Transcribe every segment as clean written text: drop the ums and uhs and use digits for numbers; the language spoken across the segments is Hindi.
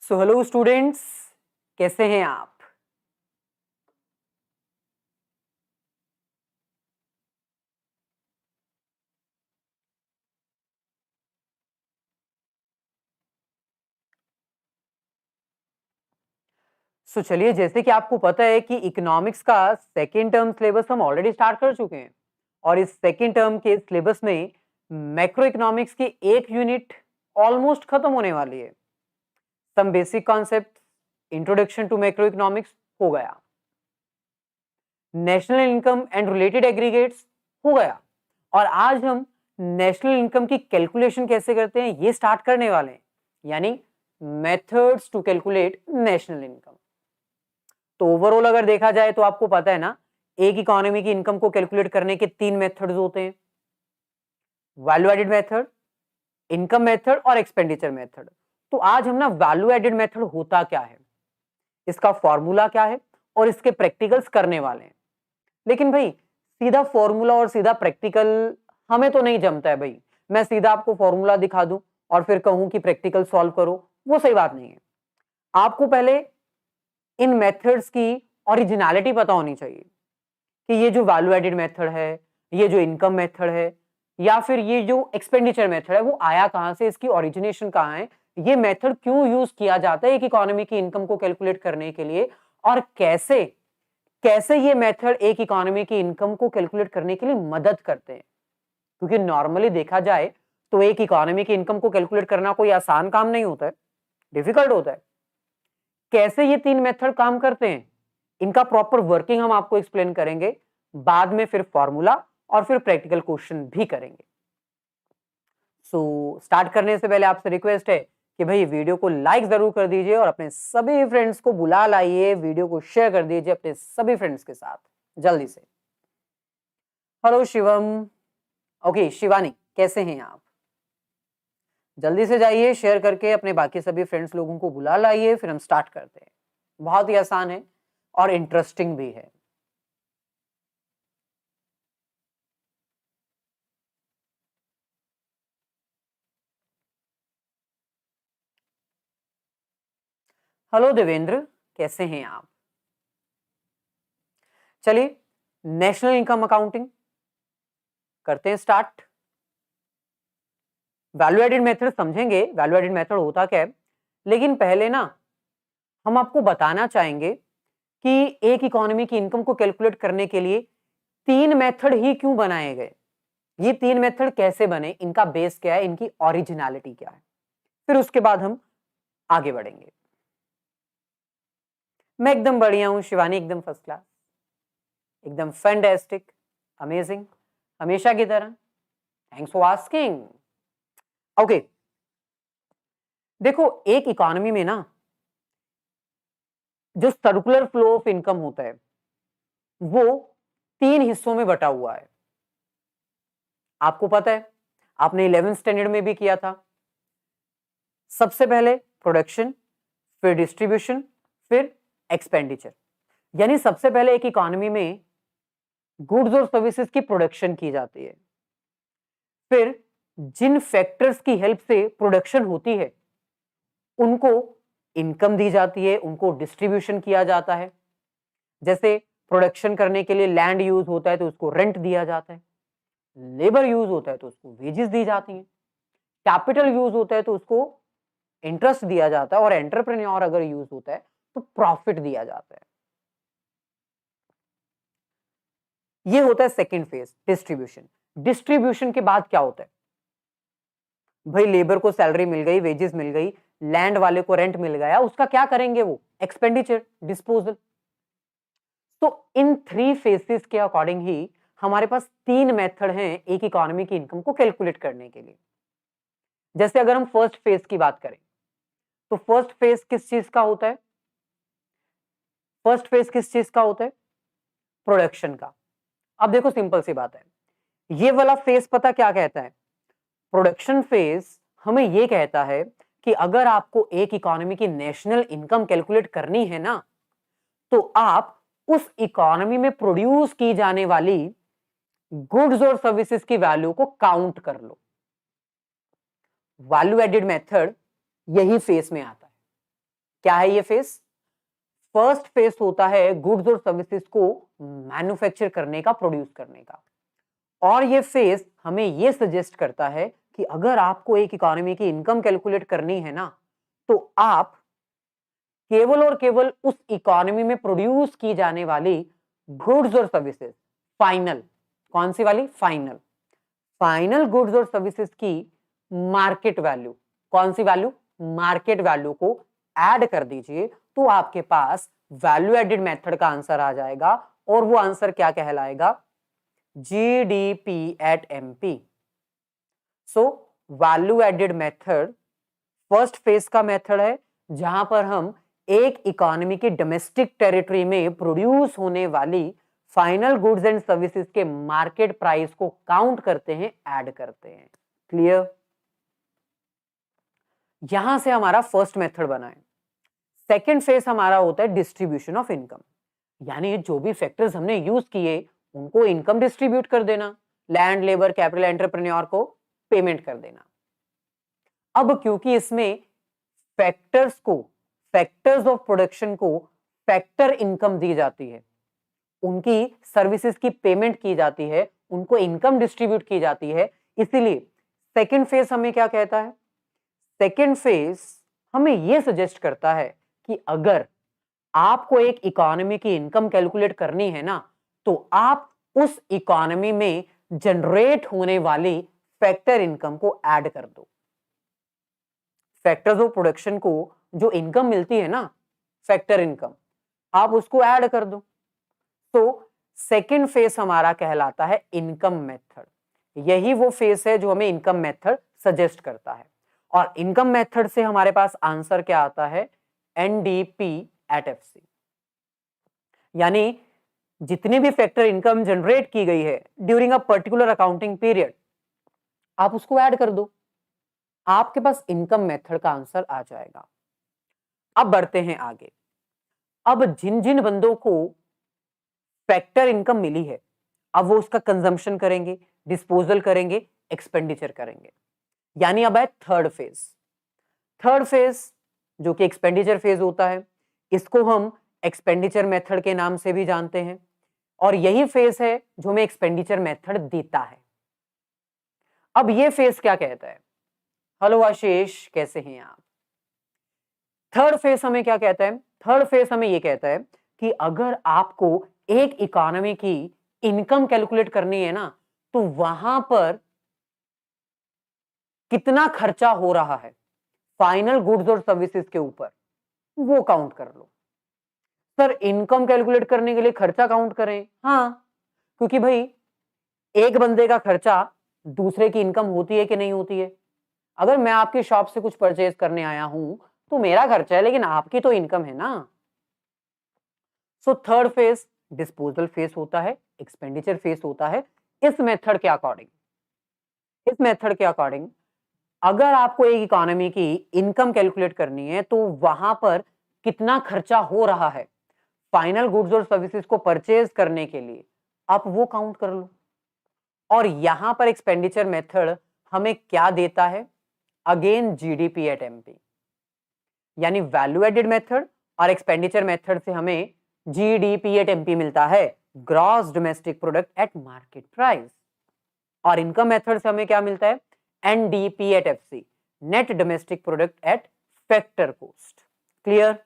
सो हेलो स्टूडेंट्स, कैसे हैं आप? चलिए, जैसे कि आपको पता है कि इकोनॉमिक्स का सेकेंड टर्म सिलेबस हम ऑलरेडी स्टार्ट कर चुके हैं और इस सेकेंड टर्म के सिलेबस में मैक्रो इकोनॉमिक्स की एक यूनिट ऑलमोस्ट खत्म होने वाली है। Some basic concept, introduction to macro economics हो गया, national income and related aggregates हो गया और आज हम नेशनल इनकम की कैलकुलेशन कैसे करते हैं ये स्टार्ट करने वाले हैं, यानी methods to calculate national income. तो ओवरऑल अगर देखा जाए तो आपको पता है ना, एक इकोनॉमी की इनकम को कैलकुलेट करने के तीन मेथड्स होते हैं, value added method, income method और एक्सपेंडिचर मेथड। तो आज हम ना वैल्यू एडेड मेथड होता क्या है, इसका फॉर्मूला क्या है और इसके प्रैक्टिकल्स करने वाले हैं। लेकिन भाई सीधा फॉर्मूला और सीधा प्रैक्टिकल हमें तो नहीं जमता है भाई। मैं सीधा आपको फॉर्मूला दिखा दूं और फिर कहूं कि प्रैक्टिकल सॉल्व करो, वो सही बात नहीं है। आपको पहले इन मेथड्स की ओरिजिनलिटी पता होनी चाहिए कि ये जो वैल्यू एडेड मेथड है, ये जो इनकम मेथड है या फिर ये जो एक्सपेंडिचर मेथड है, वो आया कहां से, इसकी ओरिजिनेशन कहां है, ये मेथड क्यों यूज किया जाता है एक इकोनॉमी की इनकम को कैलकुलेट करने के लिए, और कैसे कैसे ये मेथड एक इकोनॉमी की इनकम को कैलकुलेट करने के लिए मदद करते हैं। क्योंकि नॉर्मली देखा जाए तो एक इकोनॉमी की इनकम को कैलकुलेट करना कोई आसान काम नहीं होता है, डिफिकल्ट होता है। कैसे ये तीन मेथड काम करते हैं, इनका प्रॉपर वर्किंग हम आपको एक्सप्लेन करेंगे, बाद में फिर फॉर्मूला और फिर प्रैक्टिकल क्वेश्चन भी करेंगे। स्टार्ट करने से पहले आपसे रिक्वेस्ट है कि भाई वीडियो को लाइक जरूर कर दीजिए और अपने सभी फ्रेंड्स को बुला लाइए, वीडियो को शेयर कर दीजिए अपने सभी फ्रेंड्स के साथ जल्दी से। हेलो शिवम, ओके शिवानी, कैसे हैं आप? जल्दी से जाइए, शेयर करके अपने बाकी सभी फ्रेंड्स लोगों को बुला लाइए, फिर हम स्टार्ट करते हैं। बहुत ही आसान है और इंटरेस्टिंग भी है। हेलो देवेंद्र, कैसे हैं आप? चलिए, नेशनल इनकम अकाउंटिंग करते हैं स्टार्ट। वैल्यू एडेड मेथड समझेंगे, वैल्यू एडेड मेथड होता क्या है, लेकिन पहले ना हम आपको बताना चाहेंगे कि एक इकोनॉमी की इनकम को कैलकुलेट करने के लिए तीन मेथड ही क्यों बनाए गए, ये तीन मेथड कैसे बने, इनका बेस क्या है, इनकी ओरिजिनलिटी क्या है, फिर उसके बाद हम आगे बढ़ेंगे। मैं एकदम बढ़िया हूं शिवानी, एकदम फर्स्ट क्लास, एकदम फैंटास्टिक, अमेजिंग, हमेशा की तरह। Thanks for asking. ओके, देखो एक इकोनॉमी में ना जो सर्कुलर फ्लो ऑफ इनकम होता है वो तीन हिस्सों में बटा हुआ है। आपको पता है, आपने 11th स्टैंडर्ड में भी किया था। सबसे पहले प्रोडक्शन, फिर डिस्ट्रीब्यूशन, फिर एक्सपेंडिचर। यानी सबसे पहले एक इकोनॉमी में गुड्स और सर्विसेज की प्रोडक्शन की जाती है, फिर जिन फैक्टर्स की हेल्प से प्रोडक्शन होती है उनको इनकम दी जाती है, उनको डिस्ट्रीब्यूशन किया जाता है। जैसे प्रोडक्शन करने के लिए लैंड यूज होता है तो उसको रेंट दिया जाता है, लेबर यूज होता है तो उसको वेजेस दी जाती हैं, कैपिटल यूज होता है तो उसको इंटरेस्ट दिया जाता है, और एंटरप्रेन्योर अगर यूज होता है तो प्रॉफिट दिया जाता है। ये होता है सेकंड फेज, डिस्ट्रीब्यूशन। डिस्ट्रीब्यूशन के बाद क्या होता है, भाई लेबर को सैलरी मिल गई, वेजेस मिल गई, लैंड वाले को रेंट मिल गया, उसका क्या करेंगे, वो एक्सपेंडिचर, डिस्पोजल। तो इन थ्री फेसेस के अकॉर्डिंग ही हमारे पास तीन मेथड हैं एक इकोनॉमी की इनकम को कैलकुलेट करने के लिए। जैसे अगर हम फर्स्ट फेज की बात करें तो फर्स्ट फेज किस चीज का होता है, फर्स्ट फेज किस चीज का होता है, प्रोडक्शन का। अब देखो सिंपल सी बात है, ये वाला फेज पता क्या कहता है, प्रोडक्शन फेज हमें ये कहता है कि अगर आपको एक इकोनॉमी की नेशनल इनकम कैलकुलेट करनी है ना, तो आप उस इकोनॉमी में प्रोड्यूस की जाने वाली गुड्स और सर्विसेज की वैल्यू को काउंट कर लो। वैल्यू एडेड मेथड यही फेस में आता है। क्या है ये फेज? फर्स्ट फेज होता है गुड्स और सर्विसेज को मैन्युफैक्चर करने का, प्रोड्यूस करने का। और ये फेज हमें ये सजेस्ट करता है कि अगर आपको एक इकोनॉमी की इनकम कैलकुलेट करनी है ना, तो आप केवल और केवल उस इकोनॉमी में प्रोड्यूस की जाने वाली गुड्स और सर्विसेज, फाइनल, कौन सी वाली? फाइनल, फाइनल गुड्स और सर्विसेज की मार्केट वैल्यू, कौन सी वैल्यू? मार्केट वैल्यू को ऐड कर दीजिए, तो आपके पास वैल्यू एडेड मेथड का आंसर आ जाएगा। और वो आंसर क्या कहलाएगा? GDP at MP. So value added method first phase का मेथड है, जहां पर हम एक इकोनॉमी के डोमेस्टिक टेरिटरी में प्रोड्यूस होने वाली फाइनल गुड्स एंड सर्विसेज के मार्केट प्राइस को काउंट करते हैं, ऐड करते हैं। क्लियर? यहां से हमारा फर्स्ट मेथड बना है। सेकेंड फेज हमारा होता है डिस्ट्रीब्यूशन ऑफ इनकम, यानी जो भी फैक्टर्स हमने यूज किए उनको इनकम डिस्ट्रीब्यूट कर देना, लैंड, लेबर, कैपिटल, एंटरप्रेन्योर को पेमेंट कर देना। अब क्योंकि इसमें फैक्टर्स को, फैक्टर्स ऑफ प्रोडक्शन को फैक्टर इनकम दी जाती है, उनकी सर्विसेज की पेमेंट की जाती है, उनको इनकम डिस्ट्रीब्यूट की जाती है, इसीलिए सेकेंड फेज हमें क्या कहता है? सेकेंड फेज हमें यह सजेस्ट करता है कि अगर आपको एक इकोनॉमी की इनकम कैलकुलेट करनी है ना, तो आप उस इकोनॉमी में जनरेट होने वाली फैक्टर इनकम को ऐड कर दो। फैक्टर्स ऑफ प्रोडक्शन को जो इनकम मिलती है ना, फैक्टर इनकम, आप उसको ऐड कर दो। तो सेकेंड फेज हमारा कहलाता है इनकम मेथड। यही वो फेज है जो हमें इनकम मेथड सजेस्ट करता है। और इनकम मेथड से हमारे पास आंसर क्या आता है? NDP at FC. यानी जितनी भी फैक्टर इनकम जनरेट की गई है during a particular accounting period, आप उसको ऐड कर दो, आपके पास इनकम मेथड का आंसर आ जाएगा। अब बढ़ते हैं आगे। अब जिन जिन बंदों को फैक्टर इनकम मिली है, अब वो उसका कंजम्पशन करेंगे, डिस्पोजल करेंगे, एक्सपेंडिचर करेंगे। यानी अब है थर्ड फेज। थर्ड फेज जो कि एक्सपेंडिचर फेज होता है, इसको हम एक्सपेंडिचर मेथड के नाम से भी जानते हैं। और यही फेज है जो हमें एक्सपेंडिचर मेथड देता है। अब ये फेज क्या कहता है? हेलो आशीष, कैसे हैं आप? थर्ड फेज हमें क्या कहता है? थर्ड फेज हमें यह कहता है कि अगर आपको एक इकोनॉमी की इनकम कैलकुलेट करनी है ना, तो वहां पर कितना खर्चा हो रहा है फाइनल गुड्स और सर्विसेज के ऊपर, वो काउंट कर लो। सर इनकम कैलकुलेट करने के लिए खर्चा काउंट करें? हाँ, क्योंकि भाई एक बंदे का खर्चा दूसरे की इनकम होती है कि नहीं होती है? अगर मैं आपकी शॉप से कुछ परचेज करने आया हूं तो मेरा खर्चा है, लेकिन आपकी तो इनकम है ना। So third phase disposal phase होता है, एक्सपेंडिचर फेज होता है। इस मेथड के अकॉर्डिंग, इस मेथड के अकॉर्डिंग अगर आपको एक इकोनॉमी की इनकम कैलकुलेट करनी है तो वहां पर कितना खर्चा हो रहा है फाइनल गुड्स और सर्विसेज को परचेज करने के लिए, आप वो काउंट कर लो। और यहां पर एक्सपेंडिचर मेथड हमें क्या देता है? Again GDP at MP. यानी वैल्यू एडेड मेथड और एक्सपेंडिचर मेथड से हमें जीडीपी एट एमपी मिलता है, gross domestic product eight market price. और इनकम मेथड से हमें क्या मिलता है? NDP at FC, net domestic product at factor cost. Clear?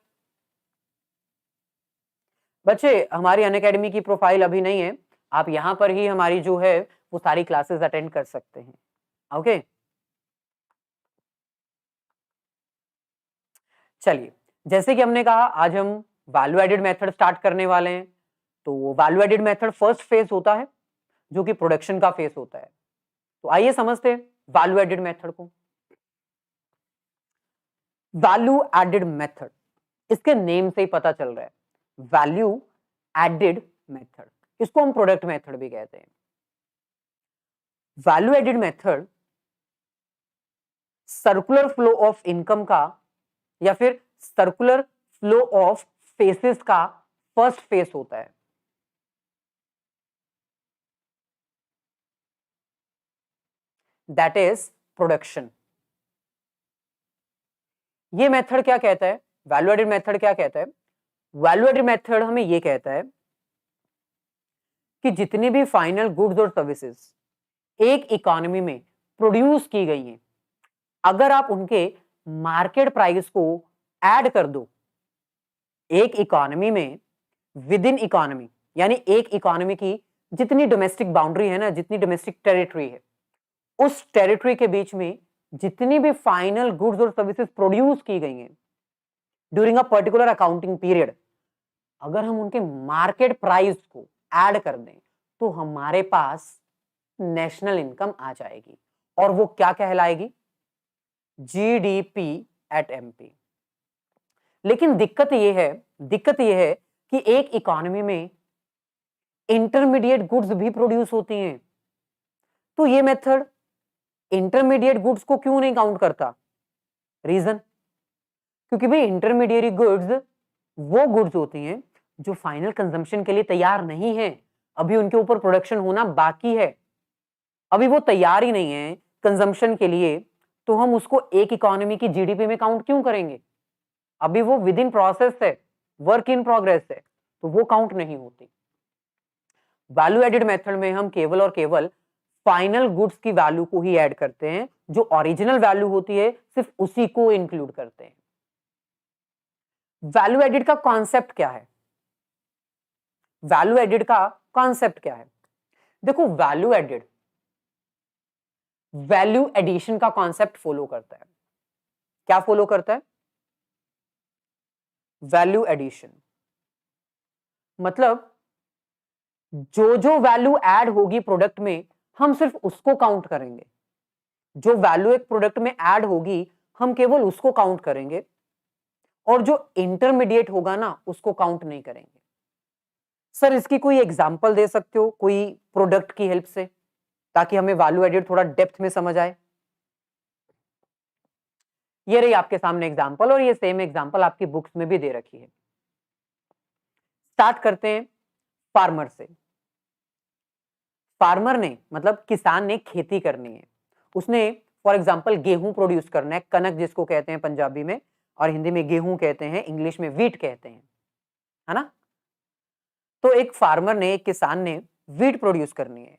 बच्चे हमारी अनअकैडमी की प्रोफाइल अभी नहीं है, आप यहां पर ही हमारी जो है वो सारी क्लासेस अटेंड कर सकते हैं। ओके, चलिए, जैसे कि हमने कहा आज हम वैल्यू एडेड मेथड स्टार्ट करने वाले हैं। तो value added method first phase होता है जो कि प्रोडक्शन का फेज होता है। तो आइए समझते हैं वैल्यू एडेड मेथड को। वैल्यू एडेड मेथड, इसके नेम से ही पता चल रहा है, वैल्यू एडेड मेथड, इसको हम प्रोडक्ट मेथड भी कहते हैं। Value added method circular flow of income का या फिर सर्कुलर फ्लो ऑफ फेसेस का फर्स्ट फेस होता है। That is production. ये मेथड क्या कहता है? वैल्यू एडेड मेथड क्या कहता है? वैल्यू एडेड मेथड हमें ये कहता है कि जितनी भी फाइनल गुड्स और सर्विसेज एक इकोनॉमी में प्रोड्यूस की गई हैं, अगर आप उनके मार्केट प्राइस को ऐड कर दो एक इकोनॉमी में, विद इन इकोनॉमी, यानी एक इकोनॉमी की जितनी डोमेस्टिक बाउंड्री है ना, जितनी डोमेस्टिक टेरिटरी है, उस टेरिटरी के बीच में जितनी भी फाइनल गुड्स और सर्विसेज प्रोड्यूस की गई हैं during a particular accounting period, अगर हम उनके मार्केट प्राइस को ऐड कर दें तो हमारे पास नेशनल इनकम आ जाएगी, और वो क्या कहलाएगी? GDP at MP. लेकिन दिक्कत यह है कि एक इकोनॉमी में इंटरमीडिएट गुड्स भी प्रोड्यूस होती हैं, तो ये मेथड इंटरमीडिएट गुड्स को क्यों नहीं काउंट करता? रीजन, क्योंकि भाई इंटरमीडिएट गुड्स वो गुड्स होती हैं जो फाइनल कंजम्पशन के लिए तैयार नहीं है, अभी उनके ऊपर प्रोडक्शन होना बाकी है, अभी वो तैयार ही नहीं है कंजम्पशन के लिए, तो हम उसको एक इकोनॉमी की जीडीपी में काउंट क्यों करेंगे? अभी वो विद इन प्रोसेस है, वर्क इन प्रोग्रेस है, तो वो काउंट नहीं होती। वैल्यू एडेड मेथड में हम केवल और केवल फाइनल गुड्स की वैल्यू को ही ऐड करते हैं, जो ओरिजिनल वैल्यू होती है सिर्फ उसी को इंक्लूड करते हैं। वैल्यू एडेड का कॉन्सेप्ट क्या है? वैल्यू एडेड का कॉन्सेप्ट क्या है? देखो, वैल्यू एडेड वैल्यू एडिशन का कॉन्सेप्ट फॉलो करता है। क्या फॉलो करता है? Value addition. मतलब जो जो वैल्यू ऐड होगी प्रोडक्ट में, हम सिर्फ उसको काउंट करेंगे। जो वैल्यू एक प्रोडक्ट में ऐड होगी, हम केवल उसको काउंट करेंगे, और जो इंटरमीडिएट होगा ना, उसको काउंट नहीं करेंगे। सर, इसकी कोई एग्जांपल दे सकते हो कोई प्रोडक्ट की हेल्प से, ताकि हमें वैल्यू एडेड थोड़ा डेप्थ में समझ आए? ये रही आपके सामने एग्जांपल, और ये सेम एग्जांपल आपकी बुक्स में भी दे रखी है। स्टार्ट करते हैं फार्मर से। फार्मर ने, मतलब किसान ने खेती करनी है, उसने फॉर एग्जांपल गेहूं प्रोड्यूस करना है, कनक जिसको कहते हैं पंजाबी में, और हिंदी में गेहूं कहते हैं, इंग्लिश में वीट कहते हैं, है ना? तो एक फार्मर ने, एक किसान ने वीट प्रोड्यूस करनी है,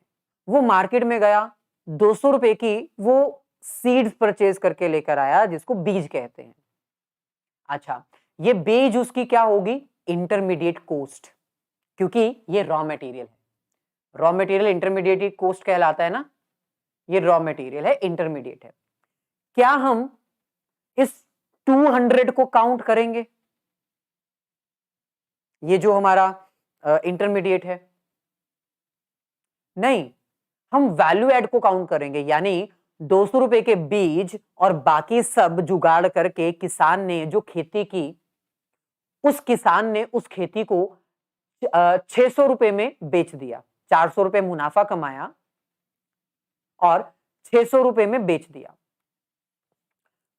वो मार्केट में गया, 200 रुपए की वो सीड्स परचेज करके लेकर आया, जिसको बीज कहते हैं। अच्छा, ये बीज उसकी क्या होगी? इंटरमीडिएट कोस्ट, क्योंकि ये रॉ मटेरियल है। रॉ मटेरियल इंटरमीडिएट कोस्ट कहलाता है ना, ये रॉ मटेरियल है, इंटरमीडिएट है। क्या हम इस 200 को काउंट करेंगे? ये जो हमारा इंटरमीडिएट है? नहीं, हम वैल्यू एड को काउंट करेंगे, यानी 200 रुपए के बीज और बाकी सब जुगाड़ करके किसान ने जो खेती की, उस किसान ने उस खेती को 600 रुपए में बेच दिया, 400 रुपए मुनाफा कमाया और 600 रुपए में बेच दिया।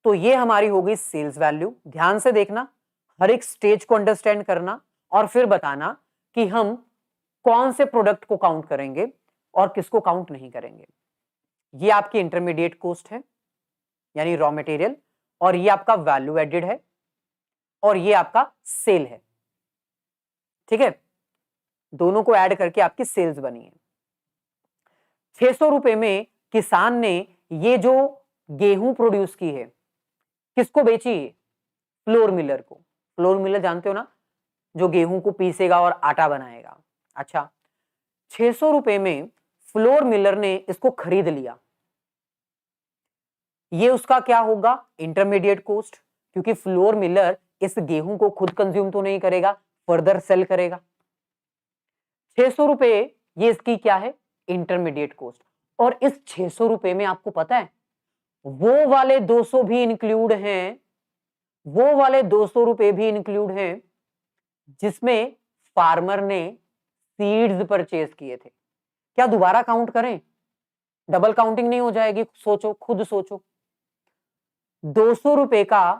तो ये हमारी हो गई सेल्स वैल्यू। ध्यान से देखना, हर एक स्टेज को अंडरस्टैंड करना, और फिर बताना कि हम कौन से प्रोडक्ट को काउंट करेंगे और किसको काउंट नहीं करेंगे। ये आपकी इंटरमीडिएट कॉस्ट है, यानी रॉ मटेरियल, और ये आपका वैल्यू एडेड है, और ये आपका सेल है। ठीक है, दोनों को ऐड करके आपकी सेल्स बनी है। 600 रुपए में किसान ने ये जो गेहूं प्रोड्यूस की है, किसको बेची? फ्लोर मिलर को। फ्लोर मिलर जानते हो ना, जो गेहूं को पीसेगा और आटा बनाएगा। अच्छा, 600 रुपए में फ्लोर मिलर ने इसको खरीद लिया, ये उसका क्या होगा? इंटरमीडिएट कॉस्ट, क्योंकि फ्लोर मिलर इस गेहूं को खुद कंज्यूम तो नहीं करेगा, फर्दर सेल करेगा। 600 रुपए ये इसकी क्या है? Intermediate cost. और इस 600 रुपए में आपको पता है वो वाले 200 भी इंक्लूड हैं, वो वाले 200 रुपए भी इंक्लूड हैं जिसमें फार्मर ने सीड्स परचेज किए थे। क्या दोबारा काउंट करें? डबल काउंटिंग नहीं हो जाएगी? सोचो, खुद सोचो। 200 रुपए का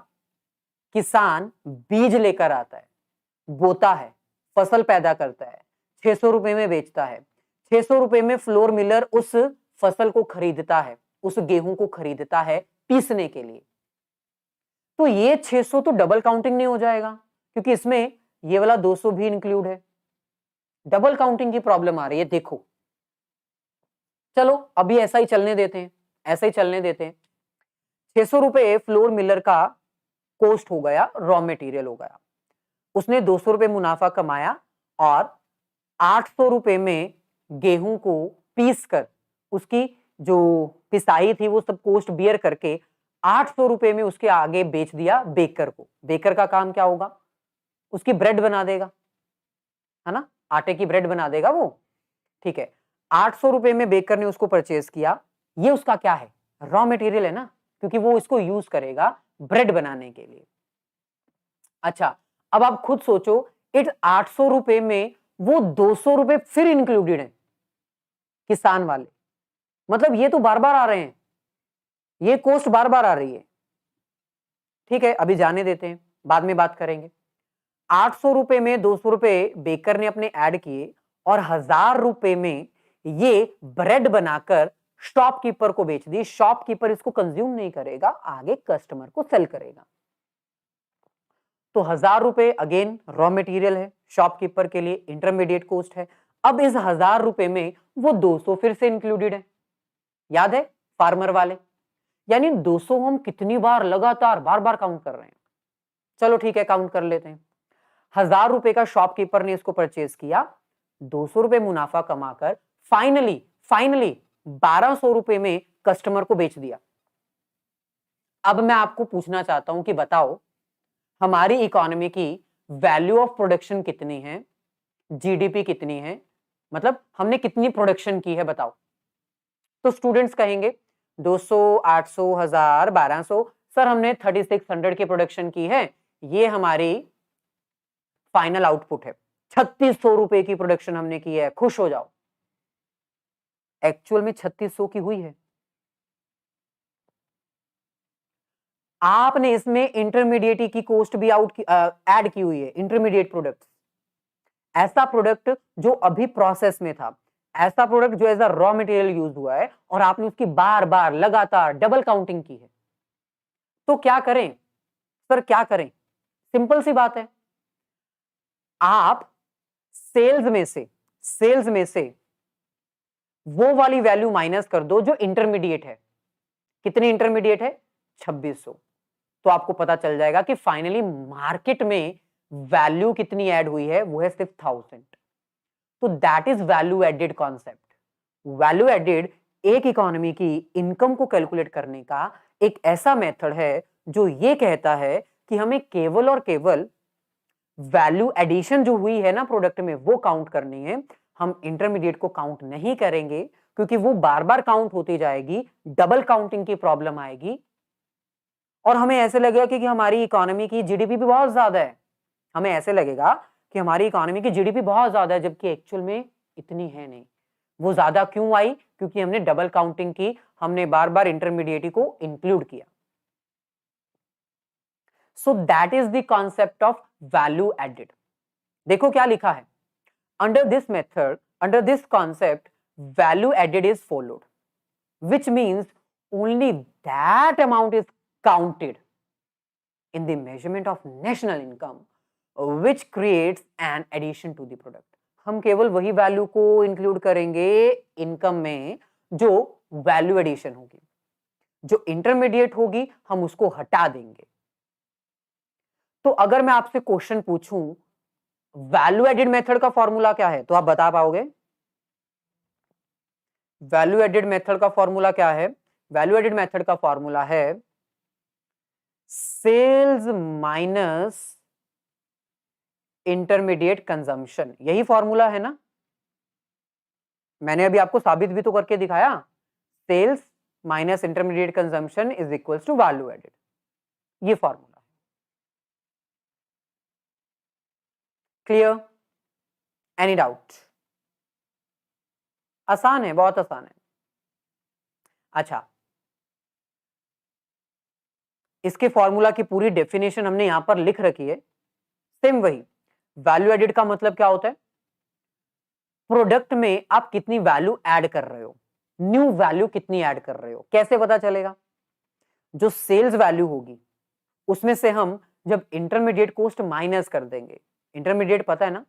किसान बीज लेकर आता है, बोता है, फसल पैदा करता है, 600 रुपए में बेचता है। 600 रुपए में फ्लोर मिलर उस फसल को खरीदता है, उस गेहूं को खरीदता है पीसने के लिए। तो ये 600 तो डबल काउंटिंग नहीं हो जाएगा, क्योंकि इसमें ये वाला 200 भी इंक्लूड है। डबल काउंटिंग की प्रॉब्लम आ रही है। देखो, चलो अभी ऐसा ही चलने देते हैं, ऐसा ही चलने देते हैं। 600 रुपए फ्लोर मिलर का कॉस्ट हो गया, रॉ मटेरियल हो गया। उसने 200 रुपए मुनाफा कमाया और 800 रुपए में गेहूं को पीस कर उसकी जो पिसाई थी वो सब कॉस्ट बियर करके 800 रुपए में उसके आगे बेच दिया बेकर को। बेकर का काम क्या होगा? उसकी ब्रेड बना देगा, है ना, आटे की ब्रेड बना देगा वो। ठीक है, 800 रुपए में बेकर ने उसको परचेज किया। ये उसका क्या है? रॉ मटेरियल है ना, क्योंकि वो इसको यूज करेगा ब्रेड बनाने के लिए। अच्छा, अब आप खुद सोचो, इस 800 रुपए में वो 200 रुपए फिर इंक्लूडेड है किसान वाले। मतलब ये तो बार बार आ रहे हैं, ये कॉस्ट बार बार आ रही है। ठीक है, अभी जाने देते हैं, बाद में बात करेंगे। 800 रुपए में 200 रुपए बेकर ने अपने ऐड किए और 1000 रुपए में ये ब्रेड बनाकर शॉपकीपर को बेच दी। शॉपकीपर इसको कंज्यूम नहीं करेगा, आगे कस्टमर को सेल करेगा। तो 1000 रुपए अगेन रॉ मटेरियल है, शॉपकीपर के लिए इंटरमीडिएट कॉस्ट है। अब इस 1000 रुपए में वो 200 फिर से इंक्लूडेड है, याद है, फार्मर वाले। यानी 200 हम कितनी बार लगातार बार बार काउंट कर रहे हैं। चलो ठीक है, काउंट कर लेते हैं। 1000 रुपए का शॉपकीपर ने इसको परचेज किया, 200 रुपए मुनाफा कमाकर फाइनली 1200 रुपए में कस्टमर को बेच दिया। अब मैं आपको पूछना चाहता हूं कि बताओ, हमारी इकोनॉमी की वैल्यू ऑफ प्रोडक्शन कितनी है, जीडीपी कितनी है, मतलब हमने कितनी प्रोडक्शन की है, बताओ। तो स्टूडेंट्स कहेंगे 200, 800, 1000, 1200। सर हमने 3600 की प्रोडक्शन की है, ये हमारी फाइनल आउटपुट है। 3600 रुपए की प्रोडक्शन हमने की है, खुश हो जाओ। एक्चुअल में 3600 की हुई है। आपने इसमें इंटरमीडिएट की कॉस्ट भी ऐड की हुई है, इंटरमीडिएट प्रोडक्ट। ऐसा प्रोडक्ट जो अभी प्रोसेस में था, ऐसा प्रोडक्ट जो as a raw material use हुआ है और आपने उसकी बार बार लगातार डबल काउंटिंग की है। तो क्या करें सर, क्या करें? सिंपल सी बात है, आप सेल्स में से वो वाली वैल्यू माइनस कर दो जो इंटरमीडिएट है। कितनी इंटरमीडिएट है? 2600। तो आपको पता चल जाएगा कि फाइनली मार्केट में वैल्यू कितनी ऐड हुई है, वो है सिर्फ 1000। तो that is value added concept. Value added एक इकोनॉमी की इनकम को कैलकुलेट करने का एक ऐसा मेथड है जो ये कहता है कि हमें केवल और केवल वैल्यू एडिशन जो हुई है ना प्रोडक्ट में, वो काउंट करनी है। हम इंटरमीडिएट को काउंट नहीं करेंगे, क्योंकि वो बार बार काउंट होती जाएगी, डबल काउंटिंग की प्रॉब्लम आएगी और हमें ऐसे लगेगा कि हमारी इकोनॉमी की जीडीपी भी बहुत ज्यादा है। हमें ऐसे लगेगा कि हमारी इकोनॉमी की जीडीपी बहुत ज्यादा है, जबकि एक्चुअल में इतनी है नहीं। वो ज्यादा क्यों आई? क्योंकि हमने डबल काउंटिंग की, हमने बार बार इंटरमीडिएट को इंक्लूड किया। So that is the concept of value added. देखो क्या लिखा है, under this method, under this concept, value added is followed, which means only that amount is counted in the measurement of national income which creates an addition to the product. हम केवल वही वैल्यू को इंक्लूड करेंगे इनकम में जो वैल्यू एडिशन होगी, जो इंटरमीडिएट होगी हम उसको हटा देंगे। तो अगर मैं आपसे क्वेश्चन पूछूं वैल्यू एडेड मेथड का फॉर्मूला क्या है, तो आप बता पाओगे? वैल्यू एडेड मेथड का फॉर्मूला क्या है? वैल्यू एडेड मेथड का फॉर्मूला है सेल्स माइनस इंटरमीडिएट कंजम्पशन। यही फॉर्मूला है ना? मैंने अभी आपको साबित भी तो करके दिखाया। Sales minus intermediate consumption is equals to value added, ये फॉर्मूला है। क्लियर? Any doubt? आसान है, बहुत आसान है। अच्छा, इसके फॉर्मूला की पूरी डेफिनेशन हमने यहां पर लिख रखी है, सेम वही। वैल्यू एडेड का मतलब क्या होता है? प्रोडक्ट में आप कितनी वैल्यू ऐड कर रहे हो, न्यू वैल्यू कितनी ऐड कर रहे हो। कैसे पता चलेगा? जो सेल्स वैल्यू होगी उसमें से हम जब इंटरमीडिएट कॉस्ट माइनस कर देंगे, इंटरमीडिएट पता है ना,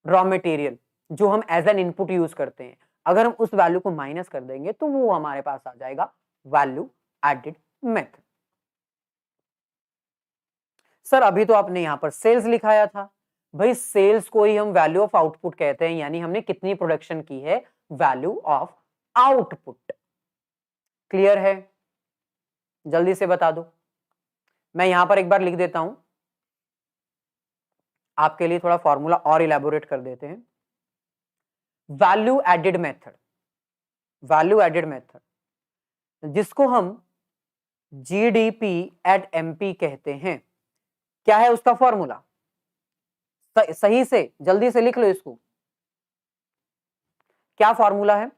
रॉ मटेरियल जो हम एज एन इनपुट यूज करते हैं, अगर हम उस वैल्यू को माइनस कर देंगे तो वो हमारे पास आ जाएगा वैल्यू एडेड मेथड। सर अभी तो आपने यहां पर सेल्स लिखाया था, भाई सेल्स को ही हम वैल्यू ऑफ आउटपुट कहते हैं, यानी हमने कितनी प्रोडक्शन की है, वैल्यू ऑफ आउटपुट। क्लियर है? जल्दी से बता दो। मैं यहां पर एक बार लिख देता हूं, आपके लिए थोड़ा फॉर्मूला और इलेबोरेट कर देते हैं। Value added method, value added method जिसको हम जीडीपी एट एमपी कहते हैं, क्या है उसका फॉर्मूला? सही से जल्दी से लिख लो इसको, क्या फॉर्मूला है?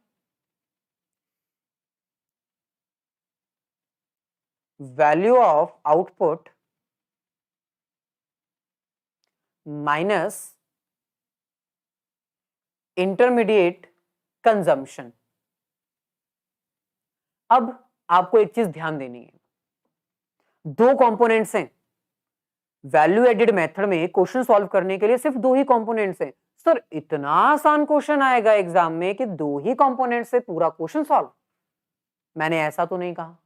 Value of output minus intermediate consumption. अब आपको एक चीज ध्यान देनी है, दो कंपोनेंट्स हैं वैल्यू एडेड मेथड में, क्वेश्चन सॉल्व करने के लिए सिर्फ दो ही कंपोनेंट्स हैं। सर इतना आसान क्वेश्चन आएगा एग्जाम में कि दो ही कंपोनेंट से पूरा क्वेश्चन सॉल्व? मैंने ऐसा तो नहीं कहा,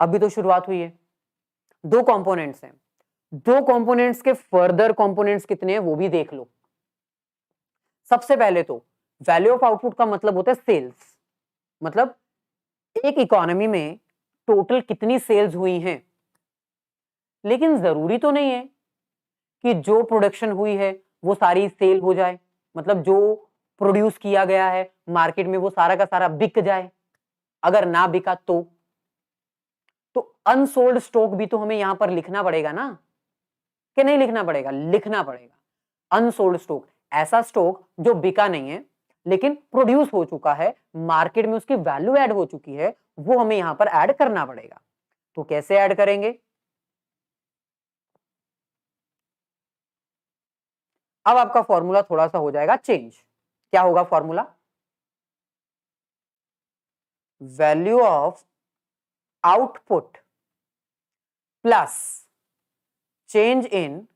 अभी तो शुरुआत हुई है। दो कंपोनेंट्स हैं, दो कंपोनेंट्स के फर्दर कंपोनेंट्स कितने हैं वो भी देख लो। सबसे पहले तो वैल्यू ऑफ आउटपुट का मतलब होता है सेल्स, मतलब एक इकोनॉमी में टोटल कितनी सेल्स हुई हैं। लेकिन जरूरी तो नहीं है कि जो प्रोडक्शन हुई है वो सारी सेल हो जाए, मतलब जो प्रोड्यूस किया गया है मार्केट में वो सारा का सारा बिक जाए। अगर ना बिका तो अनसोल्ड स्टॉक भी तो हमें यहां पर लिखना पड़ेगा ना, कि नहीं लिखना पड़ेगा? लिखना पड़ेगा। अनसोल्ड स्टॉक ऐसा स्टॉक जो बिका नहीं है लेकिन प्रोड्यूस हो चुका है, मार्केट में उसकी वैल्यू ऐड हो चुकी है, वो हमें यहां पर ऐड करना पड़ेगा। तो कैसे ऐड करेंगे? अब आपका फॉर्मूला थोड़ा सा हो जाएगा चेंज। क्या होगा formula? Value of output plus change in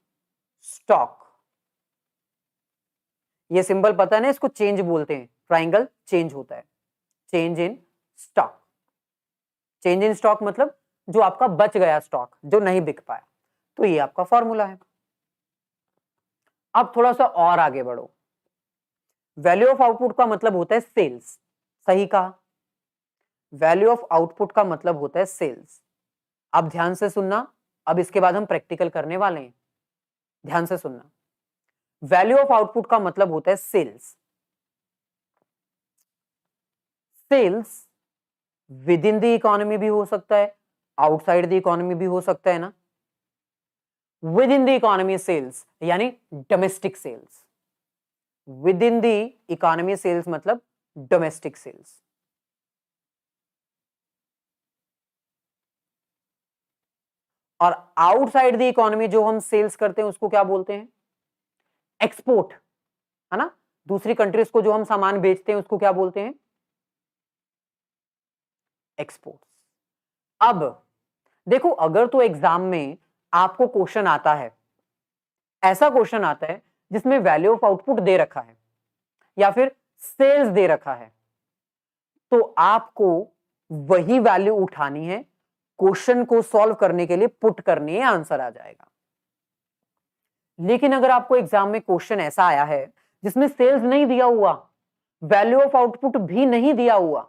stock. ये सिंबल पता है ना, इसको चेंज बोलते हैं, ट्राइंगल चेंज होता है। Change in stock, change in stock मतलब जो आपका बच गया स्टॉक, जो नहीं बिक पाया। तो ये आपका फॉर्मूला है। अब थोड़ा सा और आगे बढ़ो। वैल्यू ऑफ आउटपुट का मतलब होता है सेल्स, सही कहा, वैल्यू ऑफ आउटपुट का मतलब होता है सेल्स। अब ध्यान से सुनना, अब इसके बाद हम प्रैक्टिकल करने वाले हैं, ध्यान से सुनना। वैल्यू ऑफ आउटपुट का मतलब होता है sales. Sales within the economy भी हो सकता है, आउटसाइड द इकोनॉमी भी हो सकता है ना। Within the economy sales यानी domestic sales, within the economy sales मतलब डोमेस्टिक सेल्स। और आउटसाइड द इकोनॉमी जो हम सेल्स करते हैं उसको क्या बोलते हैं? एक्सपोर्ट, है ना। दूसरी कंट्रीज को जो हम सामान बेचते हैं उसको क्या बोलते हैं? एक्सपोर्ट। अब देखो, अगर तो एग्जाम में आपको क्वेश्चन आता है, ऐसा क्वेश्चन आता है जिसमें वैल्यू ऑफ आउटपुट दे रखा है या फिर सेल्स दे रखा है, तो आपको वही वैल्यू उठानी है, क्वेश्चन को सॉल्व करने के लिए पुट करनी है, आंसर आ जाएगा। लेकिन अगर आपको एग्जाम में क्वेश्चन ऐसा आया है जिसमें सेल्स नहीं दिया हुआ, वैल्यू ऑफ आउटपुट भी नहीं दिया हुआ,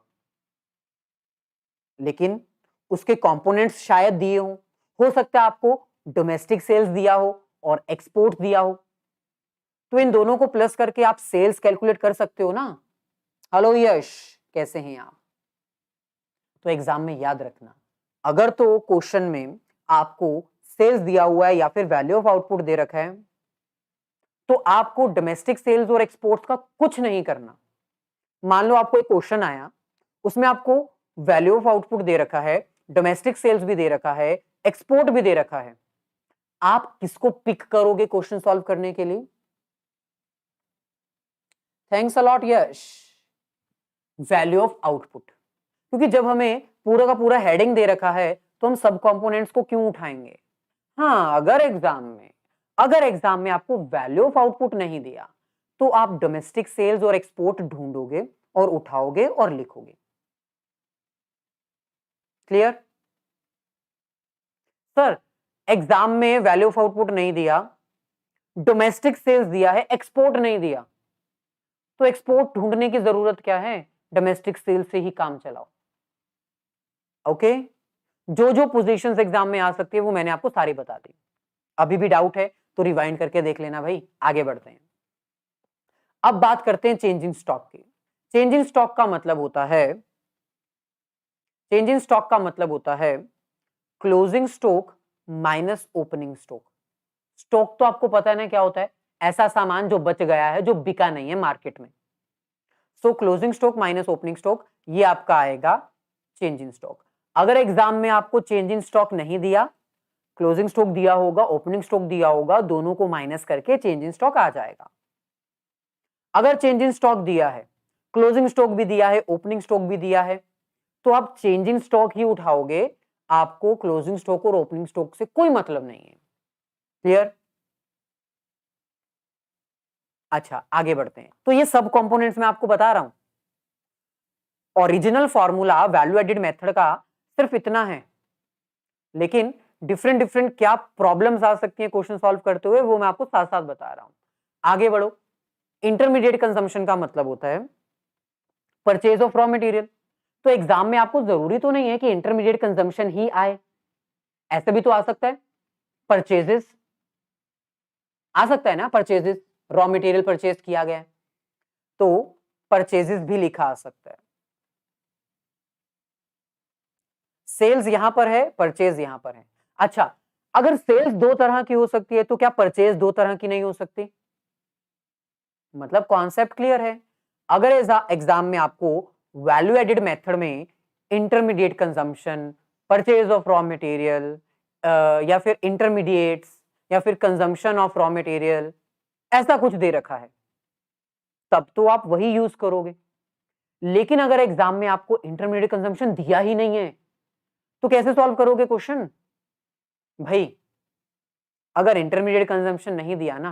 लेकिन उसके कंपोनेंट्स शायद दिए हो सकता है आपको डोमेस्टिक सेल्स दिया हो और एक्सपोर्ट दिया हो, तो इन दोनों को प्लस करके आप सेल्स कैलकुलेट कर सकते हो ना। हेलो यश, कैसे हैं आप? तो एग्जाम में याद रखना, अगर तो क्वेश्चन में आपको सेल्स दिया हुआ है या फिर वैल्यू ऑफ आउटपुट दे रखा है, तो आपको डोमेस्टिक सेल्स और एक्सपोर्ट्स का कुछ नहीं करना। मान लो आपको एक क्वेश्चन आया, उसमें आपको वैल्यू ऑफ आउटपुट दे रखा है, डोमेस्टिक सेल्स भी दे रखा है, एक्सपोर्ट भी दे रखा है, आप किसको पिक करोगे क्वेश्चन सॉल्व करने के लिए? Thanks a lot Yash. Value of output, क्योंकि जब हमें पूरा का पूरा हेडिंग दे रखा है तो हम सब कंपोनेंट्स को क्यों उठाएंगे? हाँ, अगर एग्जाम में आपको वैल्यू ऑफ आउटपुट नहीं दिया तो आप डोमेस्टिक सेल्स और एक्सपोर्ट ढूंढोगे और उठाओगे और लिखोगे। क्लियर? सर, एग्जाम में वैल्यू ऑफ आउटपुट नहीं दिया, डोमेस्टिक सेल्स दिया है, एक्सपोर्ट नहीं दिया, तो एक्सपोर्ट ढूंढने की जरूरत क्या है? डोमेस्टिक सेल्स से ही काम चलाओ। ओके? जो जो पोजीशंस एग्जाम में आ सकती है वो मैंने आपको सारी बता दी। अभी भी डाउट है तो रिवाइंड करके देख लेना भाई। आगे बढ़ते हैं। अब बात करते हैं चेंजिंग स्टॉक की। चेंजिंग स्टॉक का मतलब होता है closing stock minus opening stock. Stock तो आपको पता है ना क्या होता है? ऐसा सामान जो बच गया है, जो बिका नहीं है मार्केट में। सो closing stock minus opening stock, ये आपका आएगा चेंजिंग स्टॉक। अगर एग्जाम में आपको चेंजिंग स्टॉक नहीं दिया, क्लोजिंग स्टॉक दिया होगा, ओपनिंग स्टॉक दिया होगा, दोनों को माइनस करके चेंजिंग स्टॉक आ जाएगा। अगर चेंजिंग स्टॉक दिया है, क्लोजिंग स्टॉक भी दिया है, ओपनिंग स्टॉक भी दिया है, तो आप चेंजिंग स्टॉक ही उठाओगे। आपको क्लोजिंग स्टॉक और ओपनिंग स्टॉक से कोई मतलब नहीं है। क्लियर? अच्छा, आगे बढ़ते हैं। तो ये सब कंपोनेंट्स मैं आपको बता रहा हूं। Original formula value added method का सिर्फ इतना है, लेकिन डिफरेंट डिफरेंट क्या प्रॉब्लम्स आ सकती हैं क्वेश्चन सॉल्व करते हुए, वो मैं आपको साथ साथ बता रहा हूं। आगे बढ़ो। इंटरमीडिएट कंजम्पशन का मतलब होता है परचेज ऑफ रॉ मटेरियल। तो एग्जाम में आपको जरूरी तो नहीं है कि इंटरमीडिएट कंजम्पशन ही आए, ऐसे भी तो आ सकता है। परचेजेस आ सकता है ना, परचेजेस, रॉ मटेरियल परचेज किया गया है तो परचेजेस भी लिखा आ सकता है। सेल्स यहां पर है, परचेज यहां पर है। अच्छा, अगर सेल्स दो तरह की हो सकती है तो क्या परचेज दो तरह की नहीं हो सकती? मतलब कॉन्सेप्ट क्लियर है। अगर एग्जाम में आपको वैल्यू एडिड मेथड में intermediate consumption, purchase of raw material, या फिर इंटरमीडिएट्स, या फिर कंजम्पशन ऑफ रॉ मटेरियल, ऐसा कुछ दे रखा है, तब तो आप वही यूज करोगे। लेकिन अगर एग्जाम में आपको इंटरमीडिएट कंजम्पशन दिया ही नहीं है तो कैसे सॉल्व करोगे क्वेश्चन? भाई, अगर इंटरमीडिएट कंजम्पशन नहीं दिया ना,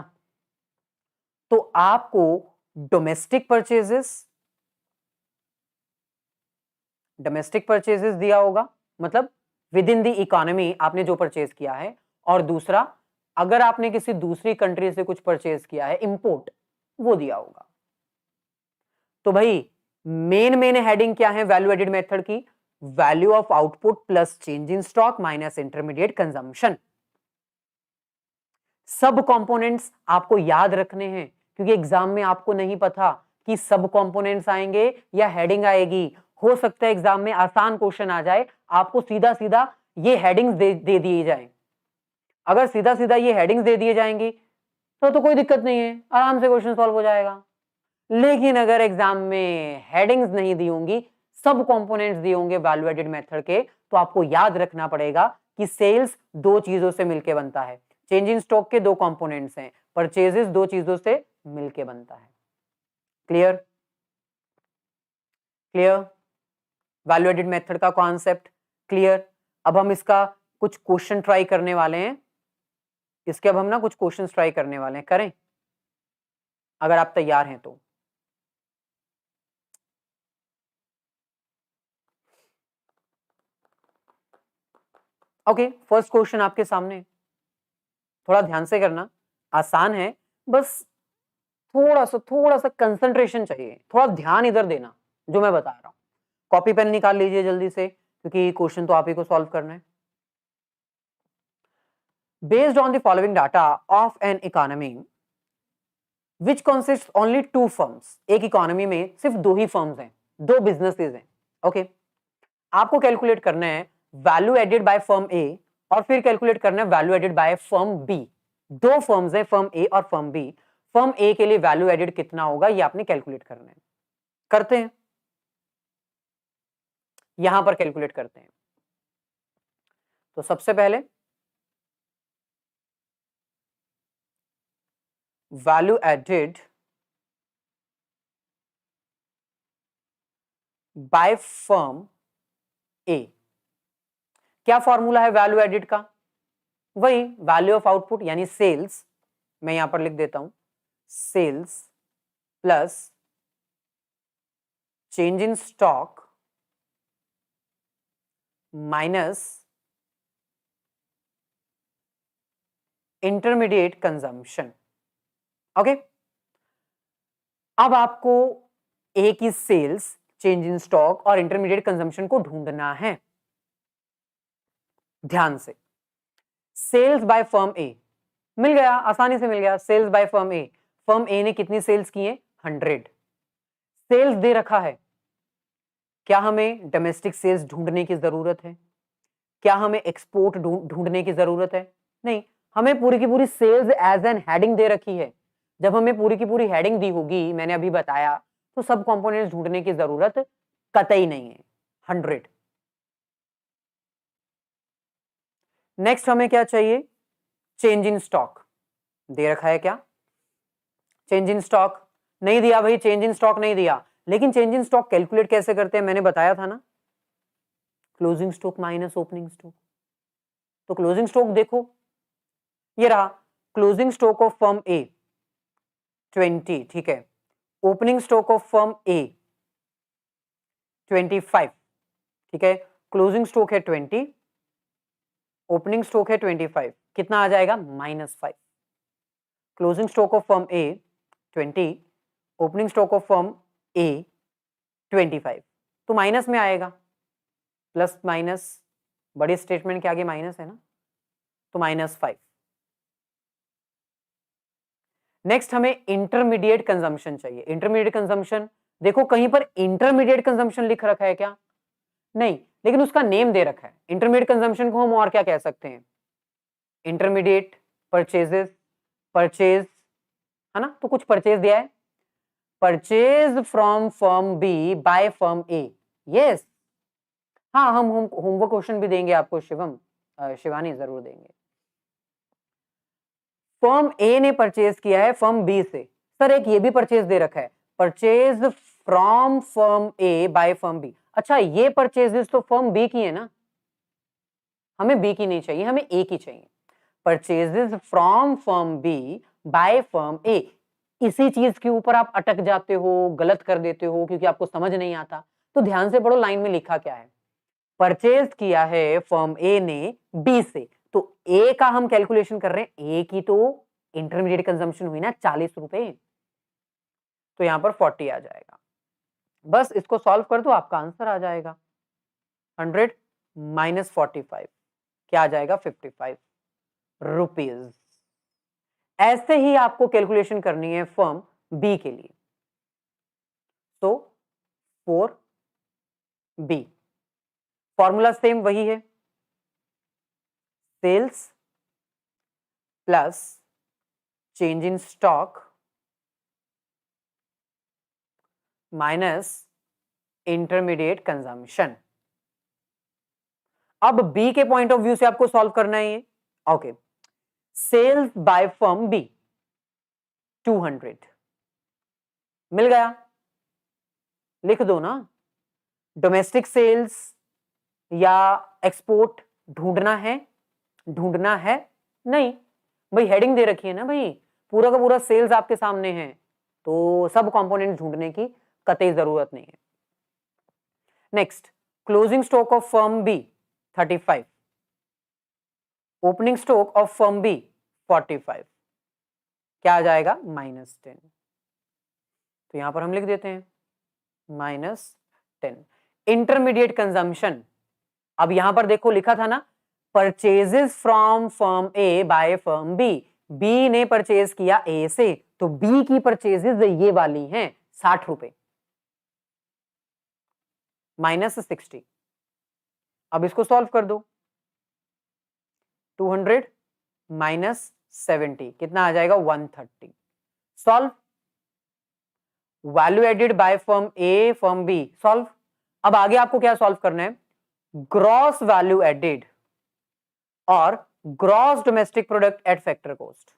तो आपको डोमेस्टिक परचेजेस दिया होगा, मतलब विद इन द इकोनॉमी आपने जो परचेज किया है, और दूसरा अगर आपने किसी दूसरी कंट्री से कुछ परचेज किया है, इंपोर्ट, वो दिया होगा। तो भाई मेन हेडिंग क्या है वैल्यू एडिड मेथड की? Value of output plus change in stock minus intermediate consumption. सब कंपोनेंट्स आपको याद रखने हैं, क्योंकि एग्जाम में आपको नहीं पता कि सब कंपोनेंट्स आएंगे या हेडिंग आएगी। हो सकता है एग्जाम में आसान क्वेश्चन आ जाए, आपको सीधा सीधा ये हेडिंग्स दे दिए जाए। अगर सीधा सीधा ये हेडिंग्स दे दिए जाएंगी तो कोई दिक्कत नहीं है, आराम से क्वेश्चन सॉल्व हो जाएगा। लेकिन अगर एग्जाम में हेडिंग्स नहीं दी होंगी, सब कंपोनेंट्स दिए होंगे वैल्यू एडिड मेथड के, तो आपको याद रखना पड़ेगा कि सेल्स दो चीजों से मिलकर बनता है। चेंज इन स्टॉक के दो कंपोनेंट्स हैं, परचेजेस दो चीजों से मिलकर बनता है। Clear? Clear? Value added method का कॉन्सेप्ट क्लियर? अब हम इसका कुछ क्वेश्चन ट्राई करने वाले हैं। इसके अब हम ना कुछ क्वेश्चंस ट्राई करने वाले हैं, करें अगर आप तैयार हैं तो। ओके, फर्स्ट क्वेश्चन आपके सामने, थोड़ा ध्यान से करना, आसान है, बस थोड़ा सा कंसंट्रेशन चाहिए, थोड़ा ध्यान इधर देना जो मैं बता रहा हूं। कॉपी पेन निकाल लीजिए जल्दी से, क्योंकि क्वेश्चन तो आप ही को सॉल्व करना है। Based on the following data of an economy which consist only two firms, एक इकोनॉमी में सिर्फ दो ही फर्म्स हैं, दो बिजनेसेस हैं। ओके, आपको कैलकुलेट करना है value added by firm A, और फिर कैलकुलेट करना है value added by firm B. दो फर्म्स हैं, फर्म ए और फर्म बी। फर्म ए के लिए वैल्यू एडेड कितना होगा ये आपने कैलकुलेट करना है। करते हैं, यहां पर कैलकुलेट करते हैं। तो सबसे पहले value added by firm A क्या फॉर्मूला है वैल्यू एडिड का? वही वैल्यू ऑफ आउटपुट यानी सेल्स, मैं यहां पर लिख देता हूं, sales plus change in stock minus intermediate consumption. Okay, अब आपको ए की सेल्स, चेंज इन स्टॉक और इंटरमीडिएट कंजम्पशन को ढूंढना है। ध्यान से, सेल्स बाय फर्म ए मिल गया, आसानी से मिल गया। सेल्स बाय फर्म ए ने कितनी सेल्स की है? 100 सेल्स दे रखा है। क्या हमें डोमेस्टिक सेल्स ढूंढने की जरूरत है? क्या हमें एक्सपोर्ट ढूंढने की जरूरत है? नहीं, हमें पूरी की पूरी सेल्स एज एन हेडिंग दे रखी है। जब हमें पूरी की पूरी हेडिंग दी होगी, मैंने अभी बताया, तो सब कंपोनेंट्स ढूंढने की जरूरत कतई नहीं है। 100। नेक्स्ट हमें क्या चाहिए? चेंज इन स्टॉक दे रखा है क्या? चेंज इन स्टॉक नहीं दिया भाई, चेंज इन स्टॉक नहीं दिया। लेकिन चेंज इन स्टॉक कैलकुलेट कैसे करते हैं मैंने बताया था ना, closing stock minus opening stock. तो क्लोजिंग स्टॉक देखो, ये रहा closing stock of firm A 20, ठीक है। Opening stock of firm A 25, ठीक है। क्लोजिंग स्टॉक है 20, ओपनिंग स्टॉक है 25, कितना आ जाएगा? -5। Closing stock of firm A 20, opening stock of firm A 25, तो माइनस में आएगा। प्लस माइनस, बड़ी स्टेटमेंट के आगे माइनस है ना, तो -5। नेक्स्ट हमें इंटरमीडिएट कंजम्पशन चाहिए। इंटरमीडिएट कंजम्पशन देखो, कहीं पर इंटरमीडिएट कंजम्पशन लिख रखा है क्या? नहीं, लेकिन उसका नेम दे रखा है। इंटरमीडिएट कंजम्पशन को हम और क्या कह सकते हैं? इंटरमीडिएट परचेजेस, परचेज, है ना, तो कुछ परचेज दिया है, purchase from firm B by firm A. Yes, हाँ, हम होमवर्क क्वेश्चन भी देंगे आपको शिवम, शिवानी जरूर देंगे। फर्म ए ने परचेज किया है फर्म बी से। सर एक ये भी परचेज दे रखा है, purchase from firm A by firm B. अच्छा, ये परचेजेस तो फर्म बी की है ना, हमें बी की नहीं चाहिए, हमें ए की चाहिए। Purchases from firm B by firm A. इसी चीज के ऊपर आप अटक जाते हो, गलत कर देते हो क्योंकि आपको समझ नहीं आता। तो ध्यान से पढ़ो, लाइन में लिखा क्या है। परचेज किया है फर्म ए ने बी से, तो ए का हम कैलकुलेशन कर रहे हैं, ए की तो इंटरमीडिएट कंजम्पशन हुई ना 40 रुपए, तो यहां पर 40 आ जाएगा। बस इसको सॉल्व कर दो, आपका आंसर आ जाएगा। 100 माइनस 45 क्या आ जाएगा? 55 रुपीज। ऐसे ही आपको कैलकुलेशन करनी है फर्म बी के लिए। तो 4B, फॉर्मूला सेम वही है, sales plus change in stock minus intermediate consumption. अब बी के पॉइंट ऑफ व्यू से आपको सॉल्व करना है ये। Okay, sales by firm B 200 मिल गया, लिख दो ना। डोमेस्टिक सेल्स या एक्सपोर्ट ढूंढना है? ढूंढना है नहीं भाई, हेडिंग दे रखी है ना भाई, पूरा का पूरा सेल्स आपके सामने है, तो सब कंपोनेंट ढूंढने की कतई जरूरत नहीं है। Next, closing stock of firm B 35, opening stock of firm B 45, क्या आ जाएगा? -10। तो यहां पर हम लिख देते हैं -10। इंटरमीडिएट कंजम्पशन, अब यहां पर देखो लिखा था ना, purchases from firm A by firm B. B ने परचेज किया ए से, तो बी की परचेजेस ये वाली हैं 60 रुपए, -60। अब इसको सॉल्व कर दो, 200 माइनस 70 कितना आ जाएगा? 130। Solve, value added by firm A firm B, solve. अब आगे आपको क्या सॉल्व करना है? ग्रॉस वैल्यू एडेड और gross domestic product at factor cost.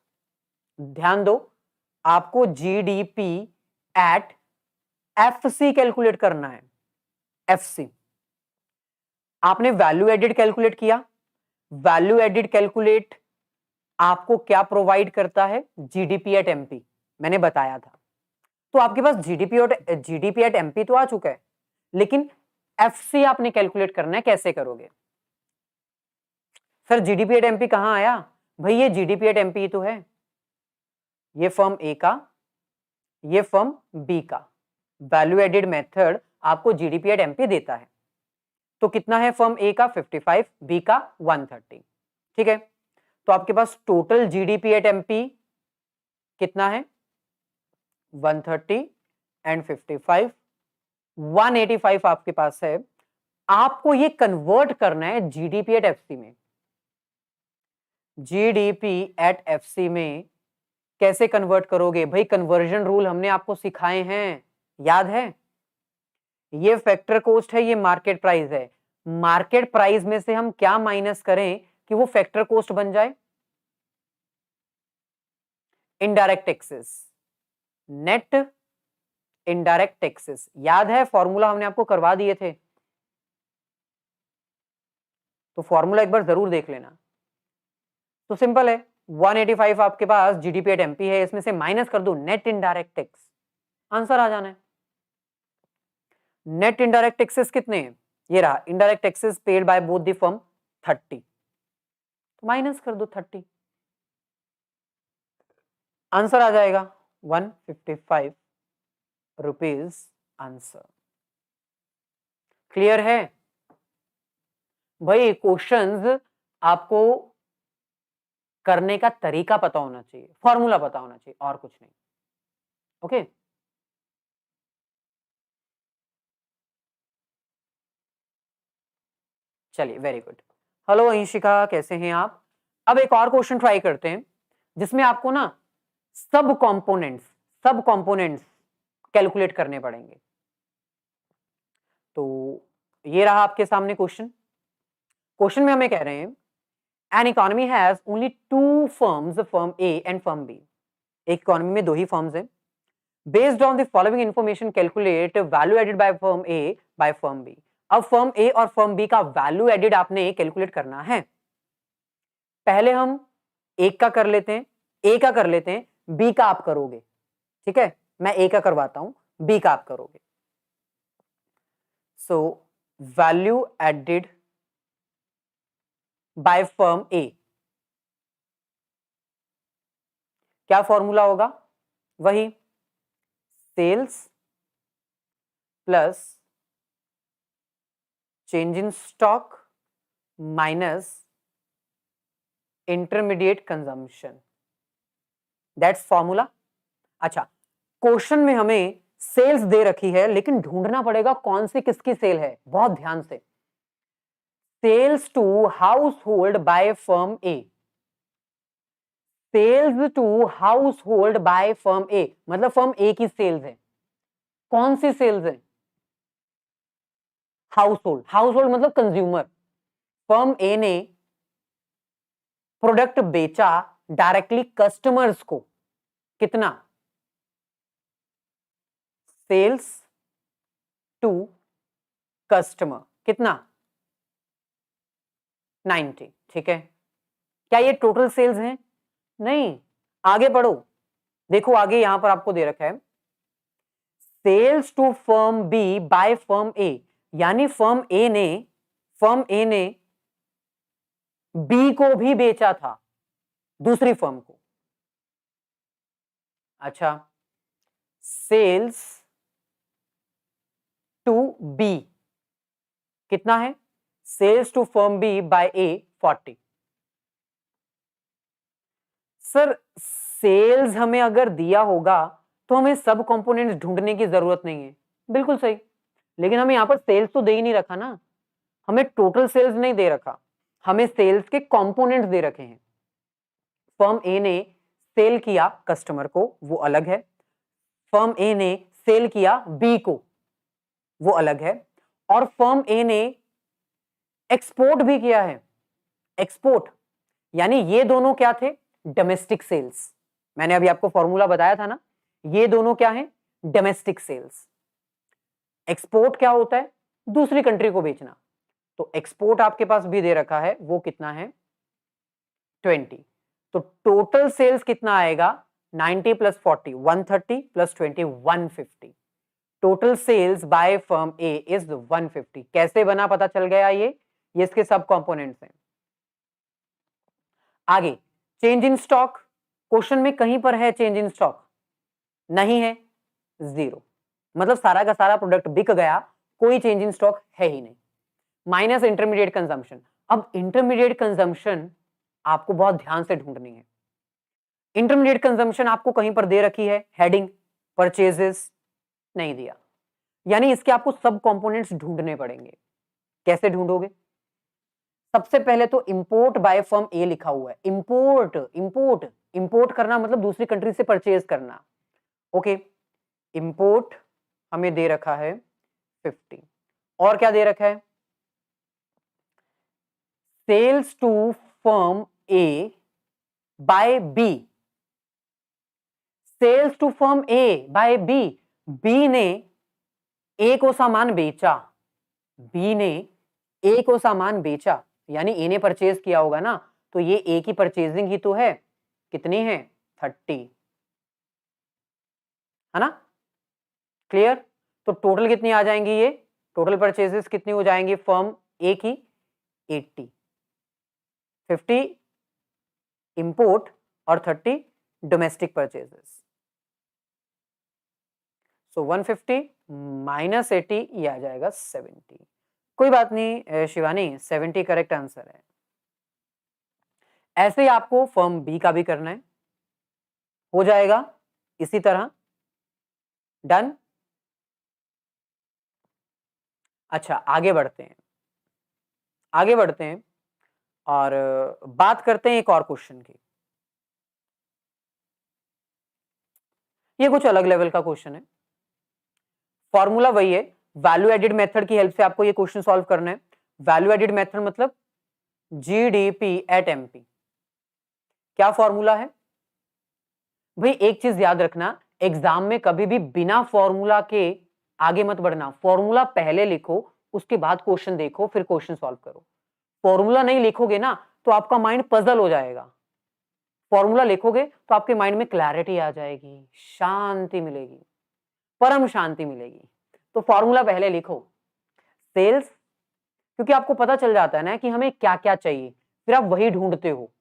ध्यान दो, आपको जीडीपी एट एफसी कैलकुलेट करना है। एफसी आपने वैल्यू एडिड कैलकुलेट किया, वैल्यू एडिड कैलकुलेट आपको क्या प्रोवाइड करता है, जीडीपी एट एमपी, मैंने बताया था। तो आपके पास जीडीपी एट एमपी तो आ चुका है, लेकिन एफसी आपने कैलकुलेट करना है, कैसे करोगे? सर जीडीपी एट एमपी कहां आया? भाई ये जीडीपी एट एमपी तो है, ये फर्म ए का, ये फर्म बी का। वैल्यू एडिड मेथड आपको जीडीपी एट एमपी देता है। तो कितना है फर्म ए का 55, बी का 130, ठीक है। तो आपके पास टोटल जीडीपी एट एमपी कितना है? 130 एंड 55, 185 आपके पास है। आपको ये कन्वर्ट करना है जीडीपी एट एफसी में। जीडीपी एट एफसी में कैसे कन्वर्ट करोगे? भाई कन्वर्जन रूल हमने आपको सिखाए हैं, याद है? ये फैक्टर कॉस्ट है, ये मार्केट प्राइस है। मार्केट प्राइस में से हम क्या माइनस करें कि वो फैक्टर कॉस्ट बन जाए? Indirect taxes, net indirect taxes. याद है फॉर्मूला हमने आपको करवा दिए थे, तो फॉर्मूला एक बार जरूर देख लेना। तो सिंपल है, 185 आपके पास जीडीपी एट एमपी है, इसमें से माइनस कर दो नेट इनडायरेक्ट टैक्स, आंसर आ जाना है। नेट इनडायरेक्ट टैक्सेस कितने हैं? ये रहा, indirect taxes paid by both the firm 30, तो माइनस कर दो 30, आंसर आ जाएगा 155 रुपीज आंसर। क्लियर है भाई? क्वेश्चंस आपको करने का तरीका पता होना चाहिए, फॉर्मूला पता होना चाहिए, और कुछ नहीं। ओके चलिए, वेरी गुड। हेलो अंशिका, कैसे हैं आप? अब एक और क्वेश्चन ट्राई करते हैं, जिसमें आपको ना सब कंपोनेंट्स कैलकुलेट करने पड़ेंगे। तो ये रहा आपके सामने क्वेश्चन। क्वेश्चन में हमें कह रहे हैं an economy has only two firms, firm A and firm B. एक इकोनॉमी में दो ही फर्म्स हैं। Based on the following information calculate value added by firm A by firm B. अब फर्म ए और फर्म बी का वैल्यू एडेड आपने कैलकुलेट करना है। पहले हम एक का कर लेते हैं, ए का कर लेते हैं, बी का आप करोगे, ठीक है? मैं ए का करवाता हूं, बी का आप करोगे। So value added by firm A, क्या फॉर्मूला होगा? वही sales plus change in stock minus intermediate consumption, that's formula. अच्छा, क्वेश्चन में हमें सेल्स दे रखी है, लेकिन ढूंढना पड़ेगा कौन सी किसकी सेल है, बहुत ध्यान से। Sales to household by firm A, sales to household by firm A, मतलब फर्म ए की सेल्स है। कौन सी सेल्स है? हाउस होल्ड, हाउस होल्ड मतलब कंज्यूमर। फर्म ए ने प्रोडक्ट बेचा डायरेक्टली कस्टमर्स को, कितना? सेल्स टू कस्टमर कितना? 90, ठीक है। क्या ये टोटल सेल्स हैं? नहीं, आगे पढ़ो, देखो आगे यहां पर आपको दे रखा है sales to firm B by firm A, यानी फर्म ए ने बी को भी बेचा था, दूसरी फर्म को। अच्छा, सेल्स टू बी कितना है? Sales to firm B by A 40। Sir sales हमें अगर दिया होगा तो हमें सब कंपोनेंट्स ढूंढने की जरूरत नहीं है, बिल्कुल सही। लेकिन हमें यहां पर सेल्स तो दे ही नहीं रखा ना, हमें टोटल सेल्स नहीं दे रखा, हमें सेल्स के कंपोनेंट्स दे रखे हैं। फर्म ए ने सेल किया कस्टमर को, वो अलग है। फर्म ए ने सेल किया बी को, वो अलग है। और फर्म ए ने एक्सपोर्ट भी किया है। एक्सपोर्ट यानी ये दोनों क्या थे? Domestic sales. मैंने अभी आपको फॉर्मूला बताया था ना, ये दोनों क्या है? Domestic sales. एक्सपोर्ट क्या होता है? दूसरी कंट्री को बेचना। तो एक्सपोर्ट आपके पास भी दे रखा है, वो कितना है 20। तो टोटल सेल्स कितना आएगा 90 plus 40 130 plus 20 150। Total sales by firm A is 150। कैसे बना पता चल गया, ये इसके सब कंपोनेंट्स हैं। आगे चेंज इन स्टॉक, क्वेश्चन में कहीं पर है चेंज इन स्टॉक? नहीं है, जीरो। मतलब सारा का सारा प्रोडक्ट बिक गया, कोई चेंज इन स्टॉक है ही नहीं। Minus intermediate consumption. अब इंटरमीडिएट कंजम्पशन आपको बहुत ध्यान से ढूंढनी है। इंटरमीडिएट कंजम्पशन आपको कहीं पर दे रखी है, हेडिंग परचेजेस नहीं दिया, यानी इसके आपको सब कंपोनेंट्स ढूंढने पड़ेंगे। कैसे ढूंढोगे? सबसे पहले तो इंपोर्ट बाय फर्म ए लिखा हुआ है। इंपोर्ट इंपोर्ट इंपोर्ट करना मतलब दूसरी कंट्री से परचेज करना। ओके, इंपोर्ट हमें दे रखा है 50। और क्या दे रखा है? Sales to firm A by B. Sales to firm A by B. B ने ए को सामान बेचा, बी ने ए को सामान बेचा, यानी ए ने परचेज किया होगा ना, तो ये ए की परचेजिंग ही तो है। कितनी है 30, है ना? क्लियर? तो टोटल कितनी आ जाएंगी? ये टोटल परचेजेस कितनी हो जाएंगी फर्म ए की 80। 50 इंपोर्ट और 30 डोमेस्टिक परचेजेस। सो 150 माइनस 80 ये आ जाएगा 70। कोई बात नहीं शिवानी, 70 करेक्ट आंसर है। ऐसे ही आपको फर्म बी का भी करना है, हो जाएगा इसी तरह। डन? अच्छा आगे बढ़ते हैं, आगे बढ़ते हैं और बात करते हैं एक और क्वेश्चन की। ये कुछ अलग लेवल का क्वेश्चन है। फॉर्मूला वही है, वैल्यू एडेड मेथड की हेल्प से आपको ये क्वेश्चन सॉल्व करना है। वैल्यू एडेड मेथड मतलब जीडीपी एट एमपी। क्या फॉर्मूला है भाई? एक चीज याद रखना, एग्जाम में कभी भी बिना फॉर्मूला के आगे मत बढ़ना। फॉर्मूला पहले लिखो, उसके बाद क्वेश्चन देखो, फिर क्वेश्चन सॉल्व करो। फॉर्मूला नहीं लिखोगे ना तो आपका माइंड पजल हो जाएगा। फॉर्मूला लिखोगे तो आपके माइंड में क्लैरिटी आ जाएगी, शांति मिलेगी, परम शांति मिलेगी। तो फॉर्मूला पहले लिखो। सेल्स, क्योंकि आपको पता चल जाता है ना कि हमें क्या क्या चाहिए, फिर आप वही ढूंढते हो।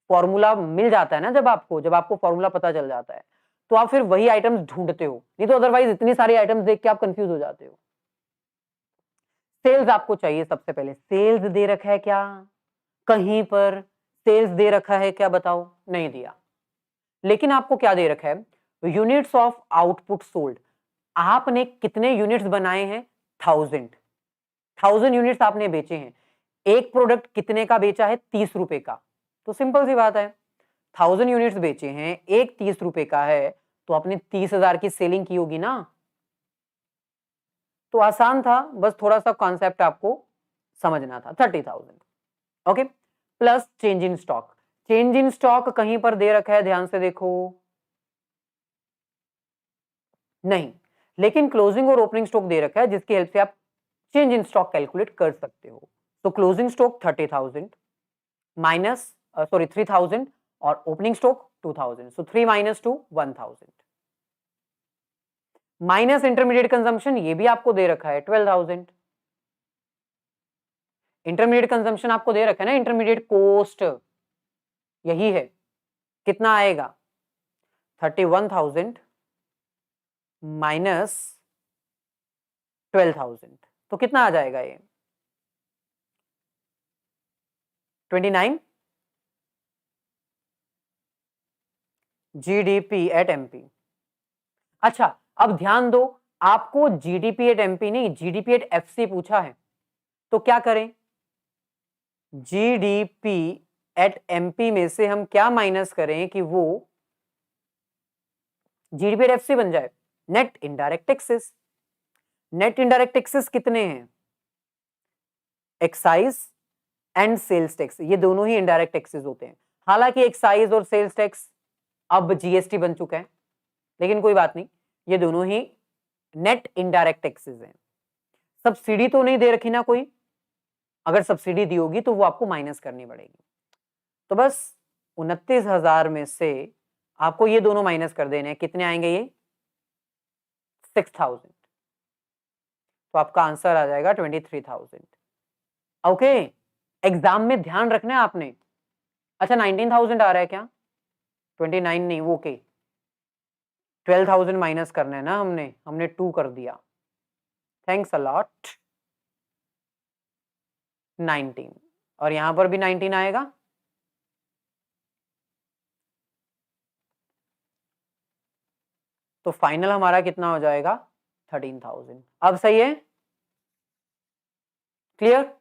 फॉर्मूला मिल जाता है ना जब आपको फॉर्मूला पता चल जाता है तो आप फिर वही आइटम्स ढूंढते हो, नहीं तो अदरवाइज इतनी सारी आइटम्स देख के आप कंफ्यूज हो जाते हो। सेल्स आपको चाहिए सबसे पहले। सेल्स दे रखा है क्या कहीं पर? सेल्स दे रखा है क्या बताओ? नहीं दिया। लेकिन आपको क्या दे रखा है? Units of output sold. आपने कितने यूनिट्स बनाए हैं? 1000 यूनिट्स आपने बेचे हैं। एक प्रोडक्ट कितने का बेचा है? 30 रुपए का। तो सिंपल सी बात है, 1000 यूनिट्स बेचे हैं, एक 30 रुपए का है, तो आपने 30,000 की सेलिंग की होगी ना। तो आसान था, बस थोड़ा सा कॉन्सेप्ट आपको समझना था। 30,000। Okay, plus change in stock. Change in stock कहीं पर दे रखा है, ध्यान से देखो। नहीं, लेकिन क्लोजिंग और ओपनिंग स्टॉक दे रखा है जिसकी हेल्प से आप चेंज इन स्टॉक कैलकुलेट कर सकते हो। तो क्लोजिंग स्टॉक 30,000 माइनस 3,000 और ओपनिंग स्टॉक 2,000। सो 3 माइनस 2 1,000 माइनस इंटरमीडिएट कंजम्पशन, ये भी आपको दे रखा है 12,000। इंटरमीडिएट कंजम्पशन आपको दे रखा है ना, इंटरमीडिएट कोस्ट यही है। कितना आएगा? 31,000 माइनस 12,000, तो कितना आ जाएगा ये? 29 जीडीपी एट एमपी। अच्छा अब ध्यान दो, आपको जीडीपी एट एमपी नहीं, जीडीपी एट एफसी पूछा है। तो क्या करें? जीडीपी एट एमपी में से हम क्या माइनस करें कि वो जीडीपी एट एफसी बन जाए? Net indirect taxes. Net indirect taxes कितने हैं? एक्साइज एंड सेल्स टैक्स, ये दोनों ही इनडायरेक्ट टैक्सेस होते हैं। हालांकि एक्साइज और सेल्स टैक्स अब जीएसटी बन चुका है, लेकिन कोई बात नहीं, ये दोनों ही नेट इनडायरेक्ट टैक्सेस हैं। सब्सिडी तो नहीं दे रखी ना कोई? अगर सब्सिडी दी होगी तो वो आपको माइनस करनी पड़ेगी। तो बस 29,000 में से आपको ये दोनों माइनस कर देने हैं। कितने आएंगे ये? 6,000। तो आपका आंसर आ जाएगा 23,000। ओके, एग्जाम में ध्यान रखना है आपने। अच्छा 19,000 आ रहा है क्या? 29 नहीं, वो ओके, 12,000 माइनस करना है ना, हमने 2 कर दिया। Thanks a lot. 19 और यहां पर भी 19 आएगा। तो फाइनल हमारा कितना हो जाएगा? 13,000। अब सही है? क्लियर?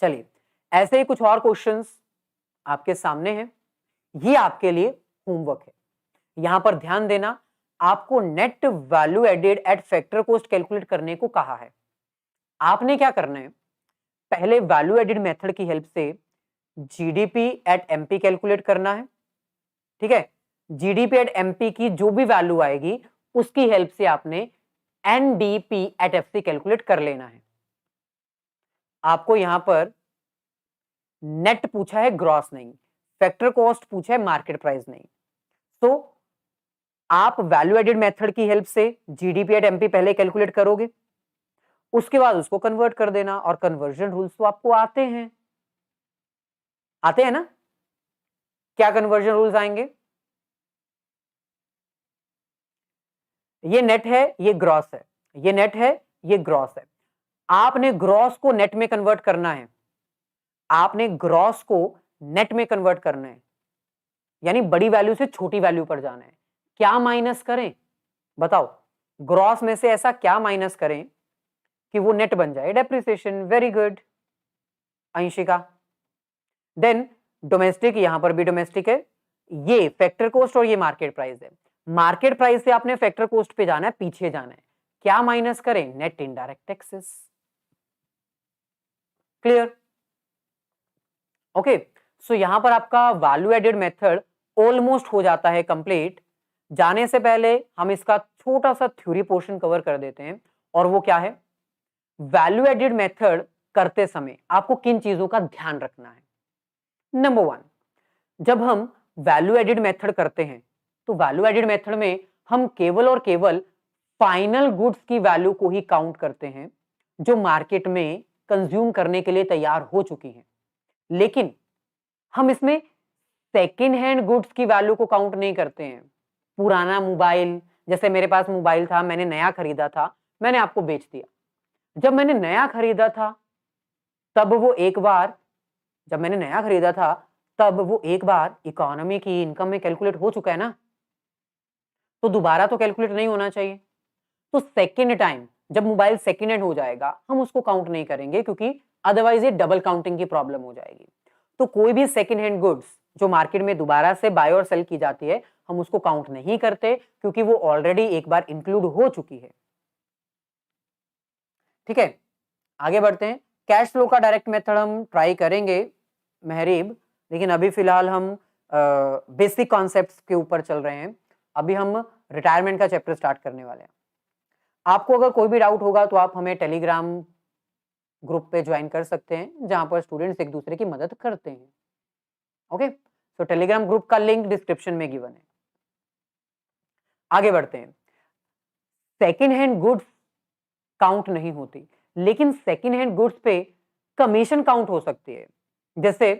चलिए, ऐसे ही कुछ और क्वेश्चंस आपके सामने हैं, ये आपके लिए होमवर्क है। यहां पर ध्यान देना, आपको net value added at factor cost calculate करने को कहा है। आपने क्या करना है, पहले वैल्यू एडेड मेथड की हेल्प से जीडीपी एट एमपी कैलकुलेट करना है। ठीक है, जीडीपी एट एमपी की जो भी वैल्यू आएगी उसकी हेल्प से आपने एनडीपी एट एफसी कैलकुलेट कर लेना है। आपको यहां पर नेट पूछा है, ग्रॉस नहीं। फैक्टर कॉस्ट पूछा है, मार्केट प्राइस नहीं। तो आप वैल्यू एडेड मेथड की हेल्प से जीडीपी एट एमपी पहले कैलकुलेट करोगे, उसके बाद उसको कन्वर्ट कर देना। और कन्वर्जन रूल्स तो आपको आते हैं ना? क्या कन्वर्जन रूल्स आएंगे? ये नेट है, ये ग्रॉस है, ये नेट है, ये ग्रॉस है। आपने ग्रॉस को नेट में कन्वर्ट करना है, आपने ग्रॉस को नेट में कन्वर्ट करना है, यानी बड़ी वैल्यू से छोटी वैल्यू पर जाना है। क्या माइनस करें बताओ? ग्रॉस में से ऐसा क्या माइनस करें कि वो नेट बन जाए? Depreciation. Very good Anshika. Then domestic, यहां पर भी डोमेस्टिक है, ये फैक्टर कॉस्ट और ये मार्केट प्राइस है। मार्केट प्राइस से आपने फैक्टर कॉस्ट पे जाना है, पीछे जाना है। क्या माइनस करें? Net indirect taxes. Clear? Okay, so यहां पर आपका वैल्यू एडेड मेथड ऑलमोस्ट हो जाता है कंप्लीट। जाने से पहले हम इसका छोटा सा थ्योरी पोर्शन कवर कर देते हैं, और वो क्या है? वैल्यू एडेड मेथड करते समय आपको किन चीजों का ध्यान रखना है? नंबर 1, जब हम वैल्यू एडेड मेथड करते हैं तो वैल्यू एडेड मेथड में हम केवल और केवल फाइनल गुड्स की वैल्यू को ही काउंट करते हैं जो मार्केट में कंज्यूम करने के लिए तैयार हो चुकी हैं। लेकिन हम इसमें सेकेंड हैंड गुड्स की वैल्यू को काउंट नहीं करते हैं। पुराना मोबाइल, जैसे मेरे पास मोबाइल था, मैंने नया खरीदा था, मैंने आपको बेच दिया। जब मैंने नया खरीदा था तब वो एक बार जब मैंने नया खरीदा था तब वो एक बार इकोनॉमी की इनकम में कैलकुलेट हो चुका है ना, तो दोबारा तो कैलकुलेट नहीं होना चाहिए। तो सेकेंड टाइम जब मोबाइल सेकेंड हैंड हो जाएगा हम उसको काउंट नहीं करेंगे, क्योंकि अदरवाइज ये डबल काउंटिंग की प्रॉब्लम हो जाएगी। तो कोई भी सेकेंड हैंड गुड्स जो मार्केट में दोबारा से बाय और सेल की जाती है हम उसको काउंट नहीं करते, क्योंकि वो ऑलरेडी एक बार इंक्लूड हो चुकी है। ठीक है, आगे बढ़ते हैं। कैश फ्लो का डायरेक्ट मेथड हम ट्राई करेंगे महरीब, लेकिन अभी फिलहाल हम बेसिक कॉन्सेप्ट्स के ऊपर चल रहे हैं। अभी हम रिटायरमेंट का चैप्टर स्टार्ट करने वाले हैं। आपको अगर कोई भी डाउट होगा तो आप हमें टेलीग्राम ग्रुप पे ज्वाइन कर सकते हैं, जहां पर स्टूडेंट्स एक दूसरे की मदद करते हैं। ओके, तो टेलीग्राम ग्रुप का लिंक डिस्क्रिप्शन में गिवन है। आगे बढ़ते हैं। सेकेंड हैंड गुड्स काउंट नहीं होती, लेकिन सेकेंड हैंड गुड्स पे कमीशन काउंट हो सकती है। जैसे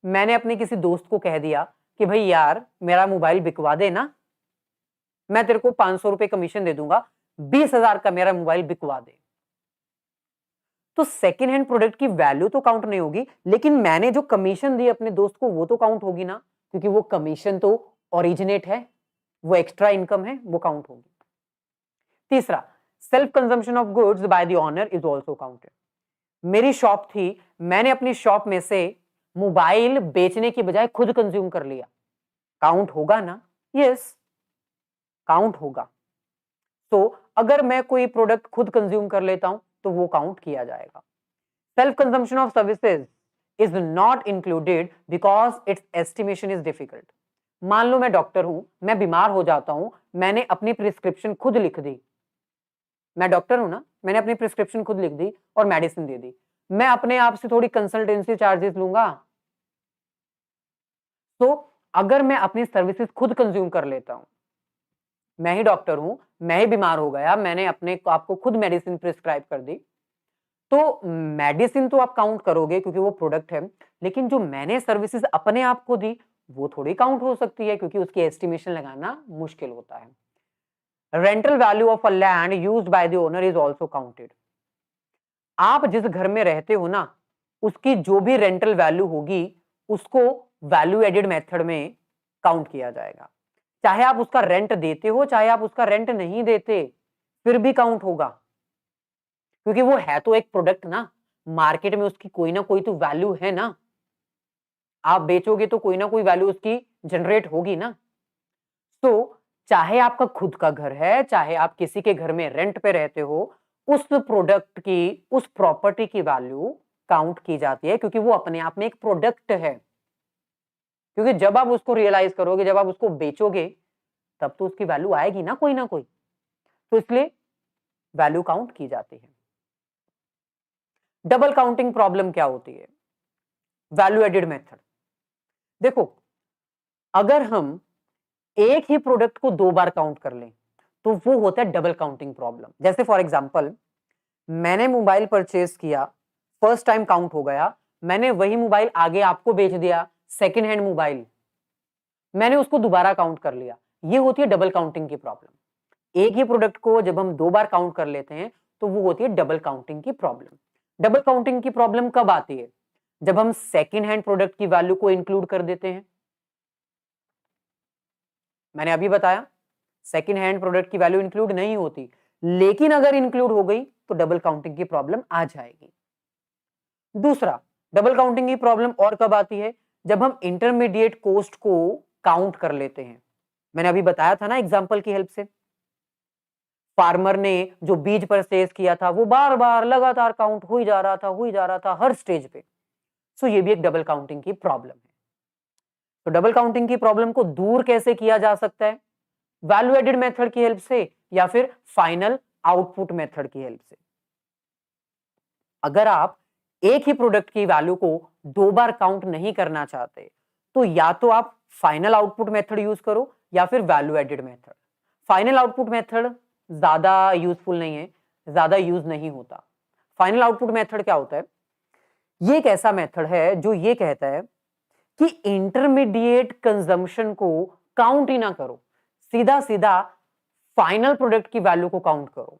मैंने अपने किसी दोस्त को कह दिया कि भाई यार मेरा मोबाइल बिकवा दे ना, मैं तेरे को 500 रुपए कमीशन दे दूंगा, 20,000 का मेरा मोबाइल बिकवा दे। तो सेकेंड हैंड प्रोडक्ट की वैल्यू तो काउंट नहीं होगी, लेकिन मैंने जो कमीशन दी अपने दोस्त को वो तो काउंट होगी ना, क्योंकि वो कमीशन तो ओरिजिनेट है, वो एक्स्ट्रा इनकम है, वो काउंट होगी। तीसरा, self consumption of goods by the owner is also counted. मेरी शॉप थी, मैंने अपनी शॉप में से मोबाइल बेचने की बजाय खुद कंज्यूम कर लिया, काउंट होगा ना? यस, काउंट होगा। तो अगर मैं कोई प्रोडक्ट खुद कंज्यूम कर लेता हूं तो वो काउंट किया जाएगा। Self consumption of services is not included because it's estimation is difficult. मान लो मैं डॉक्टर हूं, मैं बीमार हो जाता हूं, मैंने अपनी प्रिस्क्रिप्शन खुद लिख दी, मैं डॉक्टर हूं ना, मैंने अपनी प्रिस्क्रिप्शन खुद लिख दी और मेडिसिन दे दी। मैं अपने आप से थोड़ी कंसल्टेंसी चार्जेस लूंगा। तो अगर मैं अपनी सर्विसेज खुद कंज्यूम कर लेता हूं, मैं ही डॉक्टर हूं, मैं ही बीमार हो गया, मैंने अपने आपको खुद मेडिसिन प्रिस्क्राइब कर दी, तो मेडिसिन तो आप काउंट करोगे क्योंकि वो प्रोडक्ट है, लेकिन जो मैंने सर्विसेज अपने आप को दी वो थोड़ी काउंट हो सकती है, क्योंकि उसकी एस्टिमेशन लगाना मुश्किल होता है। Rental value of a land used by the owner is also counted. आप जिस घर में रहते हो ना, उसकी जो भी रेंटल वैल्यू होगी उसको वैल्यू एडेड मेथड में काउंट किया जाएगा। चाहे आप उसका रेंट देते हो, चाहे आप उसका रेंट नहीं देते, फिर भी काउंट होगा, क्योंकि वो है तो एक प्रोडक्ट ना, मार्केट में उसकी कोई ना कोई तो वैल्यू है ना, आप बेचोगे तो कोई ना कोई वैल्यू उसकी जनरेट होगी ना। तो चाहे आपका खुद का घर है, चाहे आप किसी के घर में रेंट पे रहते हो, उस प्रोडक्ट की, उस प्रॉपर्टी की वैल्यू काउंट की जाती है, क्योंकि वो अपने आप में एक प्रोडक्ट है। क्योंकि जब आप उसको रियलाइज करोगे, जब आप उसको बेचोगे, तब तो उसकी वैल्यू आएगी ना कोई ना कोई, तो इसलिए वैल्यू काउंट की जाती है। डबल काउंटिंग प्रॉब्लम क्या होती है? Value added method. देखो, अगर हम एक ही प्रोडक्ट को दो बार काउंट कर लें तो वो होता है डबल काउंटिंग प्रॉब्लम। जैसे फॉर एग्जांपल, मैंने मोबाइल परचेज किया, फर्स्ट टाइम काउंट हो गया, मैंने वही मोबाइल आगे आपको बेच दिया, सेकेंड हैंड मोबाइल, मैंने उसको दोबारा काउंट कर लिया, ये होती है डबल काउंटिंग की प्रॉब्लम। एक ही प्रोडक्ट को जब हम दो बार काउंट कर लेते हैं तो वो होती है डबल काउंटिंग की प्रॉब्लम। डबल काउंटिंग की प्रॉब्लम कब आती है? जब हम सेकेंड हैंड प्रोडक्ट की वैल्यू को इंक्लूड कर देते हैं। मैंने अभी बताया सेकेंड हैंड प्रोडक्ट की वैल्यू इंक्लूड नहीं होती, लेकिन अगर इंक्लूड हो गई तो डबल काउंटिंग की प्रॉब्लम आ जाएगी। दूसरा, डबल काउंटिंग की प्रॉब्लम और कब आती है? जब हम इंटरमीडिएट कॉस्ट को काउंट कर लेते हैं। मैंने अभी बताया था ना एग्जांपल की हेल्प से, फार्मर ने जो बीज परचेज किया था वो बार बार लगातार काउंट हो ही जा रहा था, हो ही जा रहा था हर स्टेज पे। सो ये भी एक डबल काउंटिंग की प्रॉब्लम है। तो डबल काउंटिंग की प्रॉब्लम को दूर कैसे किया जा सकता है? वैल्यू एडेड मेथड की हेल्प से या फिर फाइनल आउटपुट मेथड की हेल्प से। अगर आप एक ही प्रोडक्ट की वैल्यू को दो बार काउंट नहीं करना चाहते, तो या तो आप फाइनल आउटपुट मेथड यूज करो या फिर value added method. Final output method ज्यादा यूजफुल नहीं है, ज्यादा यूज नहीं होता। फाइनल आउटपुट मेथड क्या होता है? ये एक ऐसा मेथड है जो ये कहता है कि इंटरमीडिएट कंजम्पशन को काउंट ही ना करो, सीधा सीधा फाइनल प्रोडक्ट की वैल्यू को काउंट करो।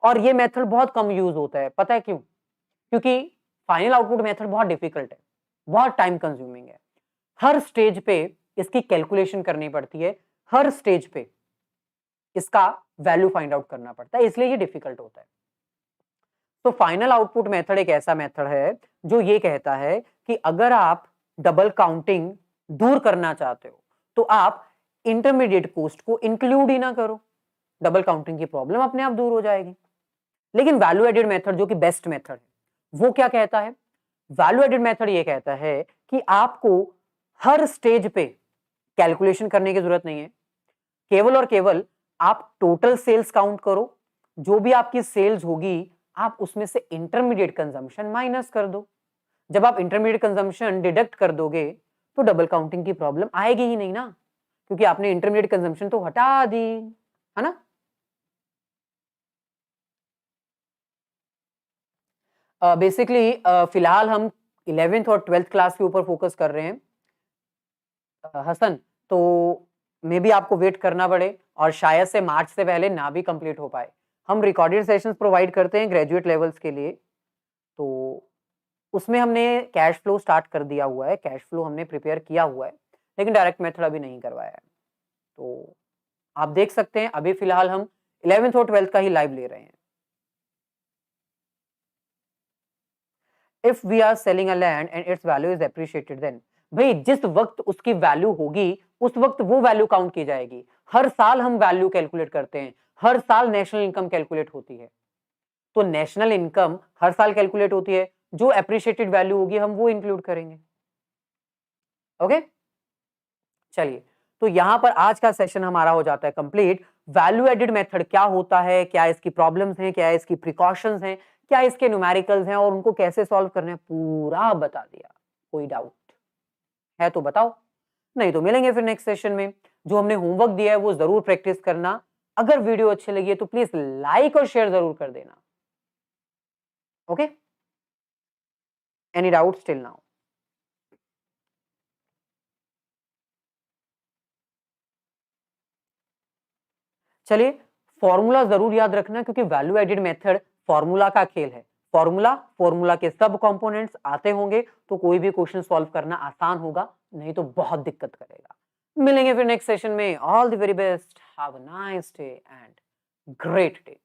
और ये मेथड बहुत कम यूज होता है, पता है क्यों? क्योंकि फाइनल आउटपुट मेथड बहुत डिफिकल्ट है, बहुत टाइम कंज्यूमिंग है, हर स्टेज पे इसकी कैलकुलेशन करनी पड़ती है, हर स्टेज पे इसका वैल्यू फाइंड आउट करना पड़ता है, इसलिए ये डिफिकल्ट होता है। तो फाइनल आउटपुट मेथड एक ऐसा मेथड है जो ये कहता है कि अगर आप डबल काउंटिंग दूर करना चाहते हो तो आप इंटरमीडिएट कॉस्ट को इंक्लूड ही ना करो, डबल काउंटिंग की प्रॉब्लम अपने आप दूर हो जाएगी। लेकिन वैल्यू एडेड मेथड जो कि बेस्ट मेथड है, वो क्या कहता है? वैल्यू एडेड मेथड ये कहता है कि आपको हर स्टेज पे कैलकुलेशन करने की जरूरत नहीं है, केवल और केवल आप टोटल सेल्स काउंट करो, जो भी आपकी सेल्स होगी आप उसमें से इंटरमीडिएट कंजम्पशन माइनस कर दो। जब आप इंटरमीडिएट कंजम्पशन डिडक्ट कर दोगे तो डबल काउंटिंग की प्रॉब्लम आएगी ही नहीं ना, क्योंकि आपने इंटरमीडिएट कंजम्पशन तो हटा दी, है ना। बेसिकली फिलहाल हम 11th और 12th क्लास के ऊपर फोकस कर रहे हैं हसन, तो मे बी आपको वेट करना पड़े और शायद से मार्च से पहले ना भी कंप्लीट हो पाए। हम रिकॉर्डेड सेशंस प्रोवाइड करते हैं ग्रेजुएट लेवल्स के लिए, तो उसमें हमने कैश फ्लो स्टार्ट कर दिया हुआ है, कैश फ्लो हमने प्रिपेयर किया हुआ है, लेकिन डायरेक्ट मेथड अभी नहीं करवाया है। तो आप देख सकते हैं अभी फिलहाल हम 11th और 12th का ही लाइव ले रहे हैं। If we are selling a land and its value is appreciated, then भाई जिस वक्त उसकी वैल्यू होगी उस वक्त वो वैल्यू काउंट की जाएगी। हर साल हम वैल्यू कैलकुलेट करते हैं, हर साल नेशनल इनकम कैलकुलेट होती है, तो नेशनल इनकम हर साल कैलकुलेट होती है, जो एप्रिशिएटेड वैल्यू होगी हम वो इंक्लूड करेंगे। ओके, चलिए, तो यहां पर आज का सेशन हमारा हो जाता है कंप्लीट। वैल्यू एडेड मेथड क्या होता है, क्या इसकी प्रॉब्लम्स हैं, क्या इसकी प्रिकॉशंस हैं, क्या इसके न्यूमेरिकल्स हैं और उनको कैसे सॉल्व करने हैं, पूरा बता दिया। कोई डाउट है तो बताओ, नहीं तो मिलेंगे फिर नेक्स्ट सेशन में। जो हमने होमवर्क दिया है वो जरूर प्रैक्टिस करना। अगर वीडियो अच्छी लगी है तो प्लीज लाइक और शेयर जरूर कर देना। Okay, any doubt still now? चलिए, फॉर्मूला जरूर याद रखना, क्योंकि वैल्यू एडेड मेथड फॉर्मूला का खेल है। फॉर्मूला के सब कंपोनेंट्स आते होंगे तो कोई भी क्वेश्चन सॉल्व करना आसान होगा, नहीं तो बहुत दिक्कत करेगा। मिलेंगे फिर नेक्स्ट सेशन में। All the very best, have a nice day and great day.